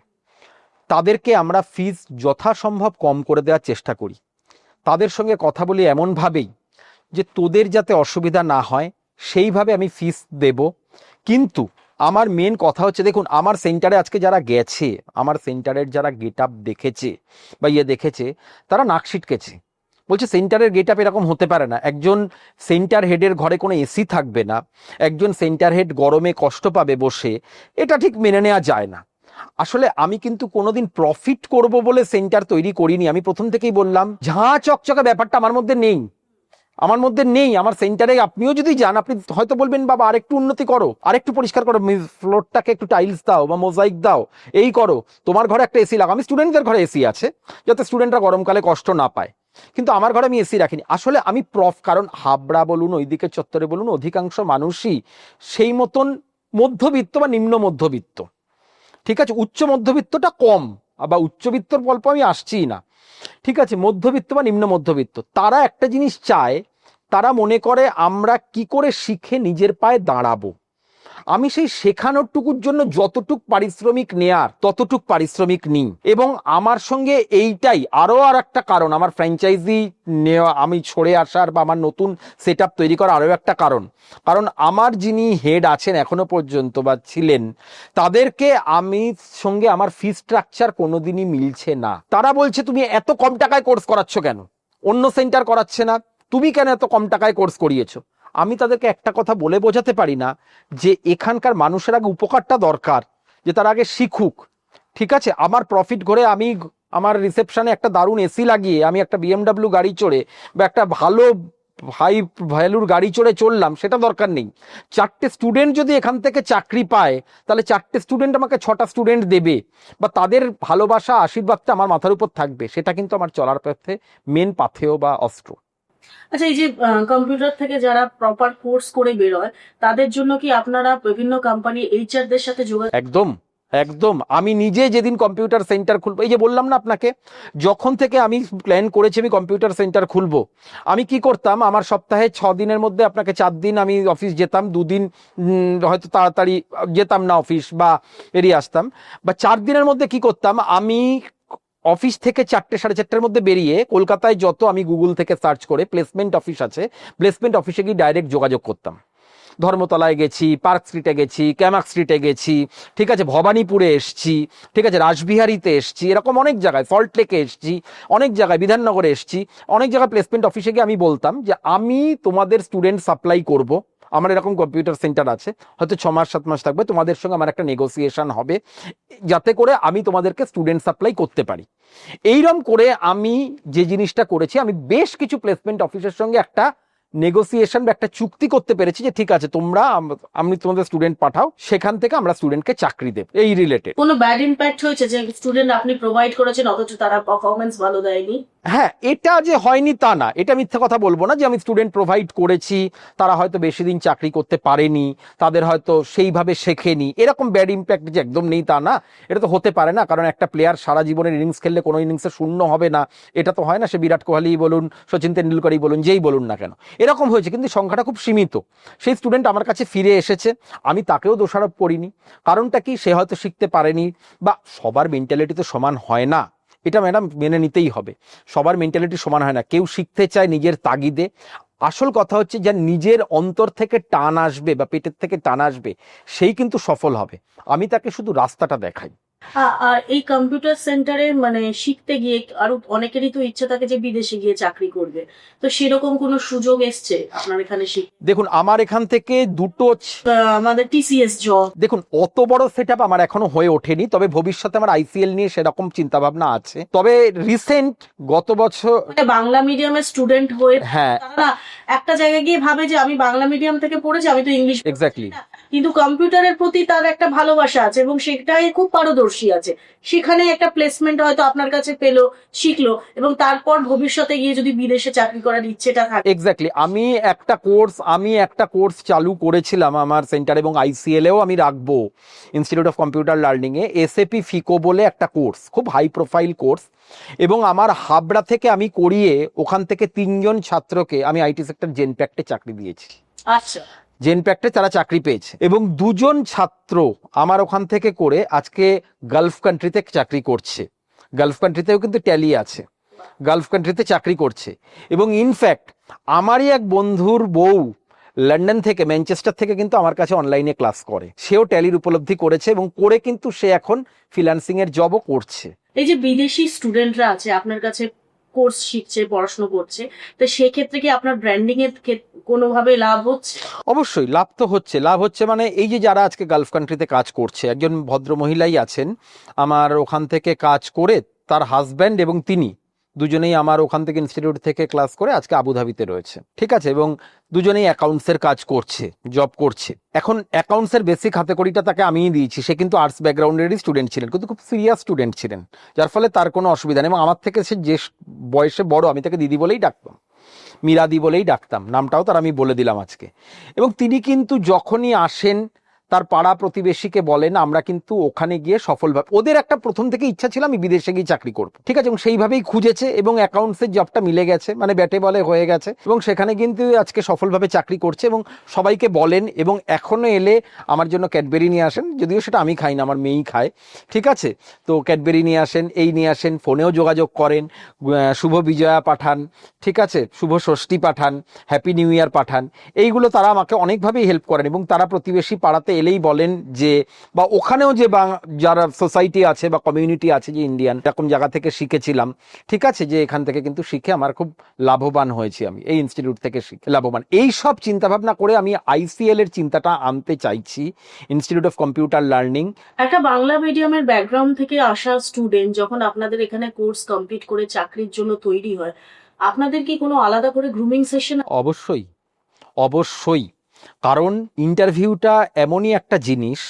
তাদেরকে আমরা ফিস যথাসম্ভব কম করে দেওয়ার চেষ্টা করি। তাদের সঙ্গে কথা বলি এমনভাবেই যে তোদের যাতে অসুবিধা না হয় সেইভাবে আমি ফিস দেব। কিন্তু আমার মেন কথা হচ্ছে, দেখুন আমার সেন্টারে আজকে যারা গেছে, আমার সেন্টারের যারা গেট আপ দেখেছে বা দেখেছে, তারা নাক সিটকেছে, বলছে সেন্টারের গেট আপ এরকম হতে পারে না, একজন সেন্টার হেডের ঘরে কোনো এসি থাকবে না, একজন সেন্টার হেড গরমে কষ্ট পাবে বসে, এটা ঠিক মেনে নেওয়া যায় না। আসলে আমি কিন্তু কোনোদিন প্রফিট করব বলে সেন্টার তৈরি করিনি। আমি প্রথম থেকেই বললাম, ঝাঁ চকচকে ব্যাপারটা আমার মধ্যে নেই, আমার মধ্যে নেই। আমার সেন্টারে আপনিও যদি যান, আপনি হয়তো বলবেন বাবা আরেকটু উন্নতি করো, আরেকটু পরিষ্কার করো, ফ্লোরটাকে একটু টাইলস দাও বা মোজাইক দাও, এই করো, তোমার ঘরে একটা এসি লাগাও। আমি স্টুডেন্টদের ঘরে এসি আছে যাতে স্টুডেন্টরা গরমকালে কষ্ট না পায়, কিন্তু আমার ঘরে আমি এসি রাখিনি। আসলে আমি কারণ হাবড়া বলুন, ওইদিকে চত্বরে বলুন, অধিকাংশ মানুষই সেই মতন মধ্যবিত্ত বা নিম্ন মধ্যবিত্ত, ঠিক আছে, উচ্চ মধ্যবিত্তটা কম, বা উচ্চবিত্তর গল্প আমি আসছি না, ঠিক আছে, মধ্যবিত্ত বা নিম্ন মধ্যবিত্ত, তারা একটা জিনিস চায়, তারা মনে করে আমরা কি করে শিখে নিজের পায়ে দাঁড়াবো। আমি সেই শেখানোর জন্য যতটুক পারিশ্রমিক নেয়ার ততটুক পারিশ্রমিক নিই। এবং আমার সঙ্গে এইটাই আরো আর একটা কারণ, আমার ফ্র্যাঞ্চাইজি নেওয়া, আমি ছড়ে আসার বা আমার নতুন সেট আপ তৈরি করা আরো একটা কারণ আমার যিনি হেড আছেন এখনো পর্যন্ত বা ছিলেন, তাদেরকে আমি সঙ্গে আমার ফি স্ট্রাকচার কোনোদিনই মিলছে না। তারা বলছে তুমি এত কম টাকায় কোর্স করাচ্ছ কেন, অন্য সেন্টার করাচ্ছে না, তুমি কেন এত কম টাকায় কোর্স করিয়েছো। আমি তাদেরকে একটা কথা বলে বোঝাতে পারি না যে এখানকার মানুষের আগে উপকারটা দরকার, যে তারা আগে শিখুক, ঠিক আছে, আমার প্রফিট করে আমি আমার রিসেপশনে একটা দারুণ এসি লাগিয়ে আমি একটা বিএমডাব্লিউ গাড়ি চড়ে বা একটা ভালো হাই ভ্যালুর গাড়ি চড়ে চললাম, সেটা দরকার নেই। 4টে স্টুডেন্ট যদি এখান থেকে চাকরি পায়, তাহলে 4টে স্টুডেন্ট আমাকে 6টা স্টুডেন্ট দেবে, বা তাদের ভালোবাসা আশীর্বাদটা আমার মাথার উপর থাকবে, সেটা কিন্তু আমার চলার পথে মেন পাথেয় বা অস্ত্র। আচ্ছা, এই যে কম্পিউটার থেকে যারা প্রপার কোর্স করে বেরোয়, তাদের জন্য কি আপনারা বিভিন্ন কোম্পানি এইচআর দের সাথে যোগাযোগ? একদম একদম। আমি নিজে যেদিন কম্পিউটার সেন্টার খুলবো, এই যে বললাম না আপনাকে, যখন থেকে আমি প্ল্যান করেছি আমি কম্পিউটার সেন্টার খুলবো, আমি কি করতাম, আমার সপ্তাহে 6 দিনের মধ্যে আপনাকে 4 দিন আমি অফিস যেতাম, 2 দিন হয়তো তাড়াতাড়ি যেতাম না অফিস বা বেরিয়ে আসতাম, বা 4 দিনের মধ্যে কি করতাম, আমি অফিস থেকে 4টে সাড়ে 4টের মধ্যে বেরিয়ে কলকাতায় যত আমি গুগল থেকে সার্চ করে প্লেসমেন্ট অফিস আছে, প্লেসমেন্ট অফিসে গিয়ে ডাইরেক্ট যোগাযোগ করতাম। ধর্মতলায় গেছি, পার্ক স্ট্রিটে গেছি, ক্যামাক স্ট্রিটে গেছি, ঠিক আছে, ভবানীপুরে এসছি, ঠিক আছে, রাসবিহারীতে এসছি, এরকম অনেক জায়গায়, সল্ট লেকে এসছি, অনেক জায়গায়, বিধাননগরে এসছি, অনেক জায়গায় প্লেসমেন্ট অফিসে গিয়ে আমি বলতাম যে আমি তোমাদের স্টুডেন্ট সাপ্লাই করব, আমার এরকম কম্পিউটার সেন্টার আছে, হয়তো 6 মাস 7 মাস থাকবে, তোমাদের সঙ্গে আমার একটা নেগোসিয়েশন হবে যাতে করে আমি তোমাদেরকে স্টুডেন্ট সাপ্লাই করতে পারি। এইরকম করে আমি যে জিনিসটা করেছি, আমি বেশ কিছু প্লেসমেন্ট অফিসের সঙ্গে একটা নেগোসিয়েশন বা একটা চুক্তি করতে পেরেছি যে ঠিক আছে তোমরা আমি তোমাদের স্টুডেন্ট পাঠাও, সেখান থেকে আমরা স্টুডেন্টকে চাকরি দেব। এই রিলেটেড কোনো ব্যাড ইম্প্যাক্ট হয়েছে যে স্টুডেন্ট আপনি প্রোভাইড করেছেন অথচ তারা পারফরমেন্স ভালো দেয়নি? হ্যাঁ, এটা যে হয়নি তা না, এটা মিথ্যা কথা বলবো না যে আমি স্টুডেন্ট প্রোভাইড করেছি, তারা হয়তো বেশি দিন চাকরি করতে পারেনি, তাদের হয়তো সেইভাবে শেখেনি, এরকম ব্যাড ইম্প্যাক্ট যে একদম নেই তা না, এটা তো হতে পারে না, কারণ একটা প্লেয়ার সারা জীবনের ইনিংস খেললে কোনো ইনিংসে শূন্য হবে না, এটা তো হয় না, সে বিরাট কোহলি বলুন, সচিন তেন্ডুলকারই বলুন, যেই বলুন না কেন, এরকম হয়েছে, কিন্তু সংখ্যাটা খুব সীমিত। সেই স্টুডেন্ট আমার কাছে ফিরে এসেছে, আমি তাকেও দোষারোপ করিনি, কারণটা কি, সে হয়তো শিখতে পারেনি, বা সবার মেন্টালিটি তো সমান হয় না, এটা ম্যাডাম মেনে নিতেই হবে, সবার মেন্টালিটি সমান হয় না, কেউ শিখতে চায় নিজের তাগিদে। আসল কথা হচ্ছে যে নিজের অন্তর থেকে টান আসবে বা পেটের থেকে টান আসবে, সেই কিন্তু সফল হবে। আমি তাকে শুধু রাস্তাটা দেখাই। আর এই কম্পিউটার সেন্টারে মানে শিখতে গিয়ে আরো অনেকেরই তো ইচ্ছা থাকে যে বিদেশে গিয়ে চাকরি করবে, তো সেরকম কোনো সুযোগ এসছে আপনার এখানে দেখুন, আমার এখান থেকে দুটো আমাদের টিসিএস জব? দেখুন, অত বড় সেট আপ আমার এখনো হয়ে ওঠেনি, তবে ভবিষ্যতে আমার আইসিএল নিয়ে সেরকম চিন্তা ভাবনা আছে। তবে রিসেন্ট গত বছর বাংলা মিডিয়ামের স্টুডেন্ট হয়ে হ্যাঁ তারা একটা জায়গায় গিয়ে ভাবে যে আমি বাংলা মিডিয়াম থেকে পড়েছি, আমি তো ইংলিশ, এক্স্যাক্টলি, কিন্তু কম্পিউটারের প্রতি তার একটা ভালোবাসা আছে এবং সেটাই খুব পারদর্শী আছে, সেখানে একটা প্লেসমেন্ট হয়তো আপনার কাছে পেলো, শিখলো, এবং তারপর ভবিষ্যতে গিয়ে যদি বিদেশে চাকরি করার ইচ্ছেটা থাকে। এক্স্যাক্টলি, আমি একটা কোর্স চালু করেছিলাম আমার সেন্টার, এবং আইসিএল এও আমি রাখবো, ইনস্টিটিউট অফ কম্পিউটার লার্নিং এ এসএপি ফিকো বলে একটা কোর্স, খুব হাই প্রোফাইল কোর্স, এবং আমার হাবড়া থেকে আমি করিয়ে ওখান থেকে 3জন ছাত্রকে আমি আইটি সেক্টর জেনপ্যাক্টে চাকরি দিয়েছি। আচ্ছা, জেনপ্যাক্টে তারা চাকরি পেয়েছে, এবং 2জন ছাত্র আমার ওখান থেকে করে আজকে গালফ কান্ট্রিতে চাকরি করছে, গালফ কান্ট্রিতেও কিন্তু ট্যালি আছে, গালফ কান্ট্রিতে চাকরি করছে। এবং ইনফ্যাক্ট আমারই এক বন্ধুর বউ লন্ডন থেকে, ম্যানচেস্টার থেকে কিন্তু আমার কাছে অনলাইনে ক্লাস করে, সেও ট্যালির উপলব্ধি করেছে এবং করে কিন্তু সে এখন ফ্রিল্যান্সিং এর জবও করছে। এই যে বিদেশি স্টুডেন্টরা আছে আপনার কাছে কোর্স শিখছে, পড়াশোনা করছে, তো সেক্ষেত্রে কি আপনার ব্র্যান্ডিং এর কোনোভাবে লাভ হচ্ছে? অবশ্যই লাভ তো হচ্ছে, লাভ হচ্ছে মানে এই যে যারা আজকে গালফ কান্ট্রিতে কাজ করছে, একজন ভদ্র মহিলাই আছেন আমার ওখান থেকে কাজ করে, তার হাজব্যান্ড এবং তিনি দুজনেই আমার ওখান থেকে ইনস্টিটিউট থেকে ক্লাস করে আজকে আবুধাবিতে রয়েছে, ঠিক আছে, এবং দুজনেই অ্যাকাউন্টসের কাজ করছে, জব করছে। এখন অ্যাকাউন্টসের বেসিক হাতেখড়িটা তাকে আমিই দিয়েছি, সে কিন্তু আর্টস ব্যাকগ্রাউন্ডেরই স্টুডেন্ট ছিলেন, কিন্তু খুব সিরিয়াস স্টুডেন্ট ছিলেন, যার ফলে তার কোনো অসুবিধা নেই, এবং আমার থেকে সে যে বয়সে বড়, আমি তাকে দিদি বলেই ডাকতাম, মীরাদি বলেই ডাকতাম, নামটাও তার আমি বলে দিলাম আজকে। এবং তিনি কিন্তু যখনই আসেন তার পাড়া প্রতিবেশীকে বলেন আমরা কিন্তু ওখানে গিয়ে সফলভাবে, ওদের একটা প্রথম থেকে ইচ্ছা ছিল আমি বিদেশে গিয়ে চাকরি করব, ঠিক আছে, এবং সেইভাবেই খুঁজেছে এবং অ্যাকাউন্টসের জবটা মিলে গেছে, মানে ব্যাটে বলে হয়ে গেছে, এবং সেখানে কিন্তু আজকে সফলভাবে চাকরি করছে এবং সবাইকে বলেন, এবং এখনো এলে আমার জন্য ক্যাডবেরি নিয়ে আসেন, যদিও সেটা আমি খাই না, আমার মেয়েই খায়, ঠিক আছে, তো ক্যাডবেরি নিয়ে আসেন, এই নিয়ে আসেন, ফোনেও যোগাযোগ করেন, শুভ বিজয়া পাঠান, ঠিক আছে, শুভ ষষ্ঠী পাঠান, হ্যাপি নিউ ইয়ার পাঠান, এইগুলো তারা আমাকে অনেকভাবেই হেল্প করেন, এবং তারা প্রতিবেশী পাড়াতে এলেই বলেন যে, বা ওখানেও যে যারা সোসাইটি আছে বা কমিউনিটি আছে যে ইন্ডিয়ান, এরকম জায়গা থেকে শিখেছিলাম, ঠিক আছে, যে এখান থেকে কিন্তু শিখে আমার খুব লাভবান হয়েছি, আমি এই ইনস্টিটিউট থেকে শিখে লাভবান। এই সব চিন্তাভাবনা করে আমি আইসিএল এর চিন্তাটা আনতে চাইছি, ইনস্টিটিউট অফ কম্পিউটার লার্নিং। একটা বাংলা মিডিয়ামের ব্যাকগ্রাউন্ড থেকে আসা স্টুডেন্ট যখন আপনাদের এখানে কোর্স কমপ্লিট করে চাকরির জন্য তৈরি হয়, আপনাদের কি কোনো আলাদা করে গ্রুমিং সেশন? অবশ্যই, অবশ্যই, কারণ ইন্টারভিউটা এমনই একটা জিনিস,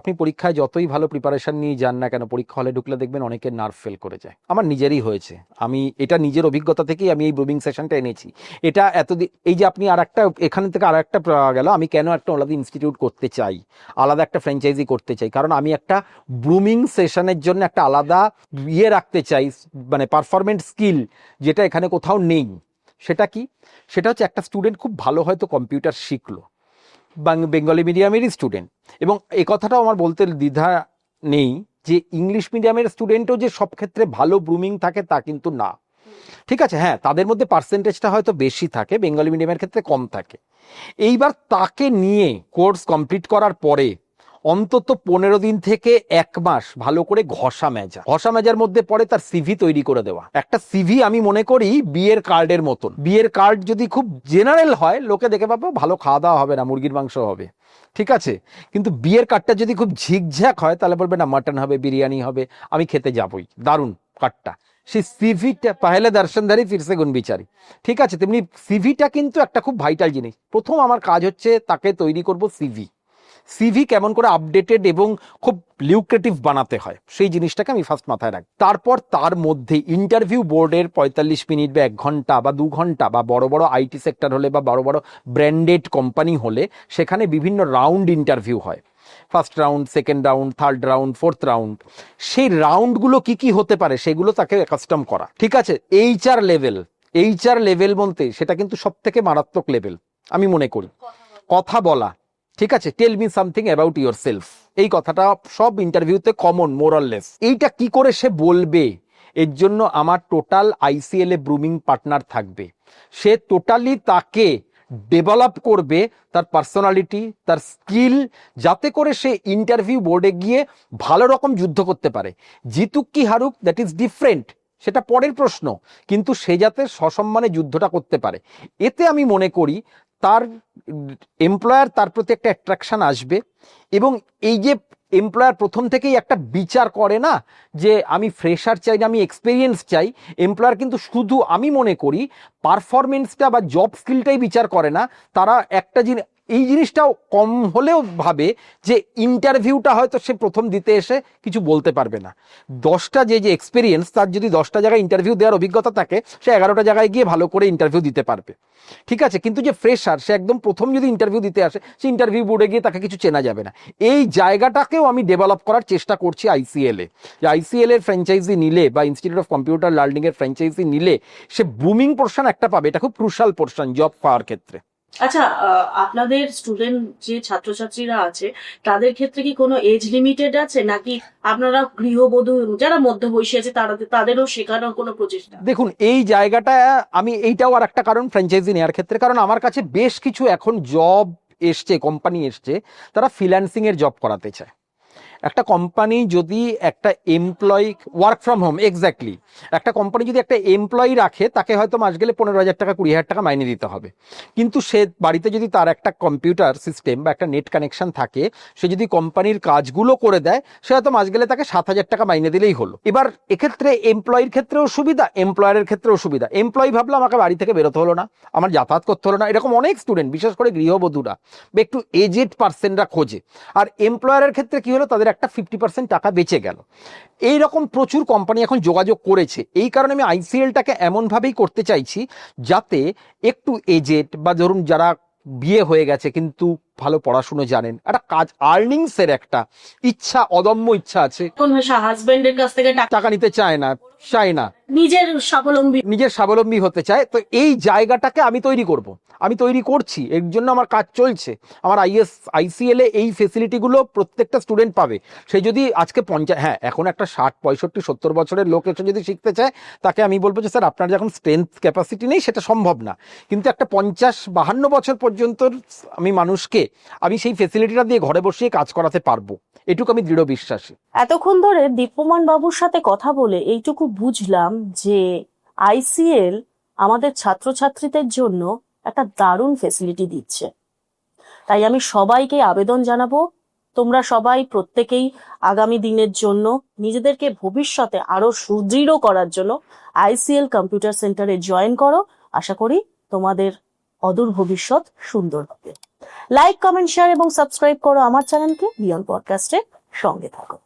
আপনি পরীক্ষায় যতই ভালো প্রিপারেশন নিয়ে যান না কেন, পরীক্ষা হলে ঢুকলে দেখবেন অনেকের নার্ভ ফেল করে যায়। আমার নিজেরই হয়েছে, আমি এটা নিজের অভিজ্ঞতা থেকেই আমি এই গ্রুমিং সেশনটা এনেছি। এটা এতদিন, এই যে আপনি আর একটা এখান থেকে আর একটা গেল, আমি কেন একটা আলাদা ইনস্টিটিউট করতে চাই, আলাদা একটা ফ্র্যাঞ্চাইজি করতে চাই, কারণ আমি একটা গ্রুমিং সেশনের জন্য একটা আলাদা ইয়ে রাখতে চাই, মানে পারফরমেন্স স্কিল, যেটা এখানে কোথাও নেই। সেটা কি? সেটা হচ্ছে একটা স্টুডেন্ট খুব ভালো হয়তো কম্পিউটার শিখলো, বেঙ্গলি মিডিয়ামেরই স্টুডেন্ট, এবং এই কথাটাও আমার বলতে দ্বিধা নেই যে ইংলিশ মিডিয়ামের স্টুডেন্টও যে সব ক্ষেত্রে ভালো গ্রুমিং থাকে তা কিন্তু না। ঠিক আছে, হ্যাঁ, তাদের মধ্যে পার্সেন্টেজটা হয়তো বেশি থাকে, বেঙ্গলি মিডিয়ামের ক্ষেত্রে কম থাকে। এইবার তাকে নিয়ে কোর্স কমপ্লিট করার পরে অন্তত 15 দিন থেকে 1 মাস ভালো করে ঘষা মেজার মধ্যে পড়ে তার সিভি তৈরি করে দেওয়া। একটা সিভি আমি মনে করি বিয়ের কার্ডের মতন। বিয়ের কার্ড যদি খুব জেনারেল হয়, লোকে দেখে পাবো ভালো খাওয়া দাওয়া হবে না, মুরগির মাংস হবে, ঠিক আছে, কিন্তু বিয়ের কার্ডটা যদি খুব ঝিকঝ্যাক হয় তাহলে বলবে না মাটন হবে, বিরিয়ানি হবে, আমি খেতে যাবই, দারুণ কার্ডটা। সেই সিভিটা পহেলে দর্শনধারী ফিরসে গুণ বিচারি, ঠিক আছে, তেমনি সিভিটা কিন্তু একটা খুব ভাইটাল জিনিস। প্রথম আমার কাজ হচ্ছে তাকে তৈরি করব সিভি কেমন করে আপডেটেড এবং খুব লিউক্রেটিভ বানাতে হয়, সেই জিনিসটাকে আমি ফার্স্ট মাথায় রাখি। তারপর তার মধ্যে ইন্টারভিউ বোর্ডের 45 মিনিট বা 1 ঘন্টা বা 2 ঘন্টা, বা বড় বড় আইটি সেক্টর হলে বা বড় বড় ব্র্যান্ডেড কোম্পানি হলে সেখানে বিভিন্ন রাউন্ড ইন্টারভিউ হয়, first round, second round, third round, fourth round. সেই রাউন্ডগুলো কি কি হতে পারে সেগুলো তাকে কাস্টম করা, ঠিক আছে। এইচআর লেভেল বলতে সেটা কিন্তু সব থেকে মারাত্মক লেভেল আমি মনে করি, কথা বলা, ঠিক আছে, tell me something about yourself, এই কথাটা সব ইন্টারভিউতে কমন মোরাললেস। এইটা কি করে সে বলবে, এর জন্য আমার টোটাল আইসিএল এ ব্রুমিং পার্টনার থাকবে, সে টোটালি তাকে ডেভেলপ করবে, তার পার্সোনালিটি, তার স্কিল, যাতে করে সে ইন্টারভিউ বোর্ডে গিয়ে ভালো রকম যুদ্ধ করতে পারে। জিতুক কি হারুক দ্যাট ইজ ডিফারেন্ট, সেটা পরের প্রশ্ন, কিন্তু সে যাতে সসম্মানে যুদ্ধটা করতে পারে। এতে আমি মনে করি তার এমপ্লয়ার তার প্রতি একটা অ্যাট্রাকশন আসবে, এবং এই যে এমপ্লয়ার প্রথম থেকেই একটা বিচার করে না যে আমি ফ্রেশার চাই না, আমি এক্সপিরিয়েন্স চাই, এমপ্লয়ার কিন্তু শুধু আমি মনে করি পারফরমেন্সটা বা জব স্কিলটাই বিচার করে না, তারা একটা এই জিনিসটাও কম হলেও ভাবে যে ইন্টারভিউটা হয়তো সে প্রথম দিতে এসে কিছু বলতে পারবে না, 10টা যে এক্সপিরিয়েন্স, তার যদি 10টা জায়গায় ইন্টারভিউ দেওয়ার অভিজ্ঞতা থাকে, সে 11টা জায়গায় গিয়ে ভালো করে ইন্টারভিউ দিতে পারবে, ঠিক আছে। কিন্তু যে ফ্রেশার, সে একদম প্রথম যদি ইন্টারভিউ দিতে আসে, সে ইন্টারভিউ বোর্ডে গিয়ে তাকে কিছু চেনা যাবে না। এই জায়গাটাকেও আমি ডেভেলপ করার চেষ্টা করছি আইসিএল এ, যে আইসিএল এর ফ্র্যাঞ্চাইজি নিলে বা ইনস্টিটিউট অফ কম্পিউটার লার্নিং এর ফ্র্যাঞ্চাইজি নিলে সে বুমিং পোর্শন একটা পাবে, এটা খুব ক্রুশাল পোর্শন জব পাওয়ার ক্ষেত্রে। আচ্ছা, আপনাদের স্টুডেন্ট যে ছাত্রছাত্রীরা আছে তাদের ক্ষেত্রে কি কোনো এজ লিমিটেড আছে, নাকি আপনারা গৃহবধূ যারা মধ্যবয়সী আছে তাদেরও শেখানোর কোনো প্রচেষ্টা? দেখুন, এই জায়গাটা আমি, এইটাও আর একটা কারণ ফ্র্যাঞ্চাইজি নেওয়ার ক্ষেত্রে, কারণ আমার কাছে বেশ কিছু এখন জব এসছে, কোম্পানি এসছে, তারা ফ্রিল্যান্সিং এর জব করাতে চায়। একটা কোম্পানি যদি একটা employee work from home, exactly, একটা কোম্পানি যদি একটা এমপ্লয়ি রাখে, তাকে হয়তো মাস গেলে 15,000 টাকা 20,000 টাকা মাইনে দিতে হবে, কিন্তু সে বাড়িতে যদি তার একটা কম্পিউটার সিস্টেম বা একটা নেট কানেকশন থাকে, সে যদি কোম্পানির কাজগুলো করে দেয়, সে হয়তো মাস গেলে তাকে 7,000 টাকা মাইনে দিলেই হলো। এবার এক্ষেত্রে এমপ্লয়ির ক্ষেত্রেও সুবিধা, এমপ্লয়ারের ক্ষেত্রেও সুবিধা। এমপ্লয়ি ভাবলো আমাকে বাড়ি থেকে বেরোতে হলো না, আমার যাতায়াত করতে হলো না, এরকম অনেক স্টুডেন্ট, বিশেষ করে গৃহবধূরা বা একটু এজেড পার্সনরা খোঁজে। আর এমপ্লয়ারের ক্ষেত্রে কি হলো, তাদের একটা 50% টাকা বেঁচে গেল। এইরকম প্রচুর কোম্পানি এখন যোগাযোগ করেছে। এই কারণে আমি আইসিএলটাকে এমনভাবেই করতে চাইছি যাতে একটু এজেড বা ধরুন যারা বিয়ে হয়ে গেছে কিন্তু ভালো পড়াশুনো জানেন, একটা কাজ আর্নিংস এর একটা ইচ্ছা, অদম্য ইচ্ছা আছে, কোন হাজবেন্ডের কাছ থেকে টাকা নিতে চায় না, চায় না, নিজের স্বাবলম্বী হতে চায়। তো এই জায়গাটাকে আমি তৈরি করব, আমি তৈরি করছি, এর জন্য আমার কাজ চলছে। আমার আইসিএল এ এই ফেসিলিটিগুলো প্রত্যেকটা স্টুডেন্ট পাবে। সে যদি আজকে হ্যাঁ, এখন একটা 60, 65, 70 বছরের লোক এসে যদি শিখতে চায়, তাকে আমি বলবো যে স্যার আপনার যখন স্ট্রেংথ ক্যাপাসিটি নেই, সেটা সম্ভব না। কিন্তু একটা 50-52 বছর পর্যন্ত আমি মানুষকে আমি সেই ফেসিলিটিটা দিয়ে ঘরে বসিয়ে কাজ করাতে পারবো, এটুকু আমি দৃঢ় বিশ্বাসী। এতক্ষণ ধরে দীপ্যমান বাবুর সাথে কথা বলে এইটুকু বুঝলাম যে আইসিএল আমাদের ছাত্রছাত্রীদের জন্য একটা দারুণ ফেসিলিটি দিচ্ছে। তাই আমি সবাইকে আবেদন জানাবো, তোমরা সবাই প্রত্যেকেই আগামী দিনের জন্য নিজেদেরকে ভবিষ্যতে আরো সুদৃঢ় করার জন্য আইসিএল কম্পিউটার সেন্টারে জয়েন করো। আশা করি তোমাদের অদূর ভবিষ্যৎ সুন্দর হবে। লাইক, কমেন্ট, শেয়ার এবং সাবস্ক্রাইব করো আমার চ্যানেলকে, বিয়ন্ড পডকাস্টের সঙ্গে থাকো।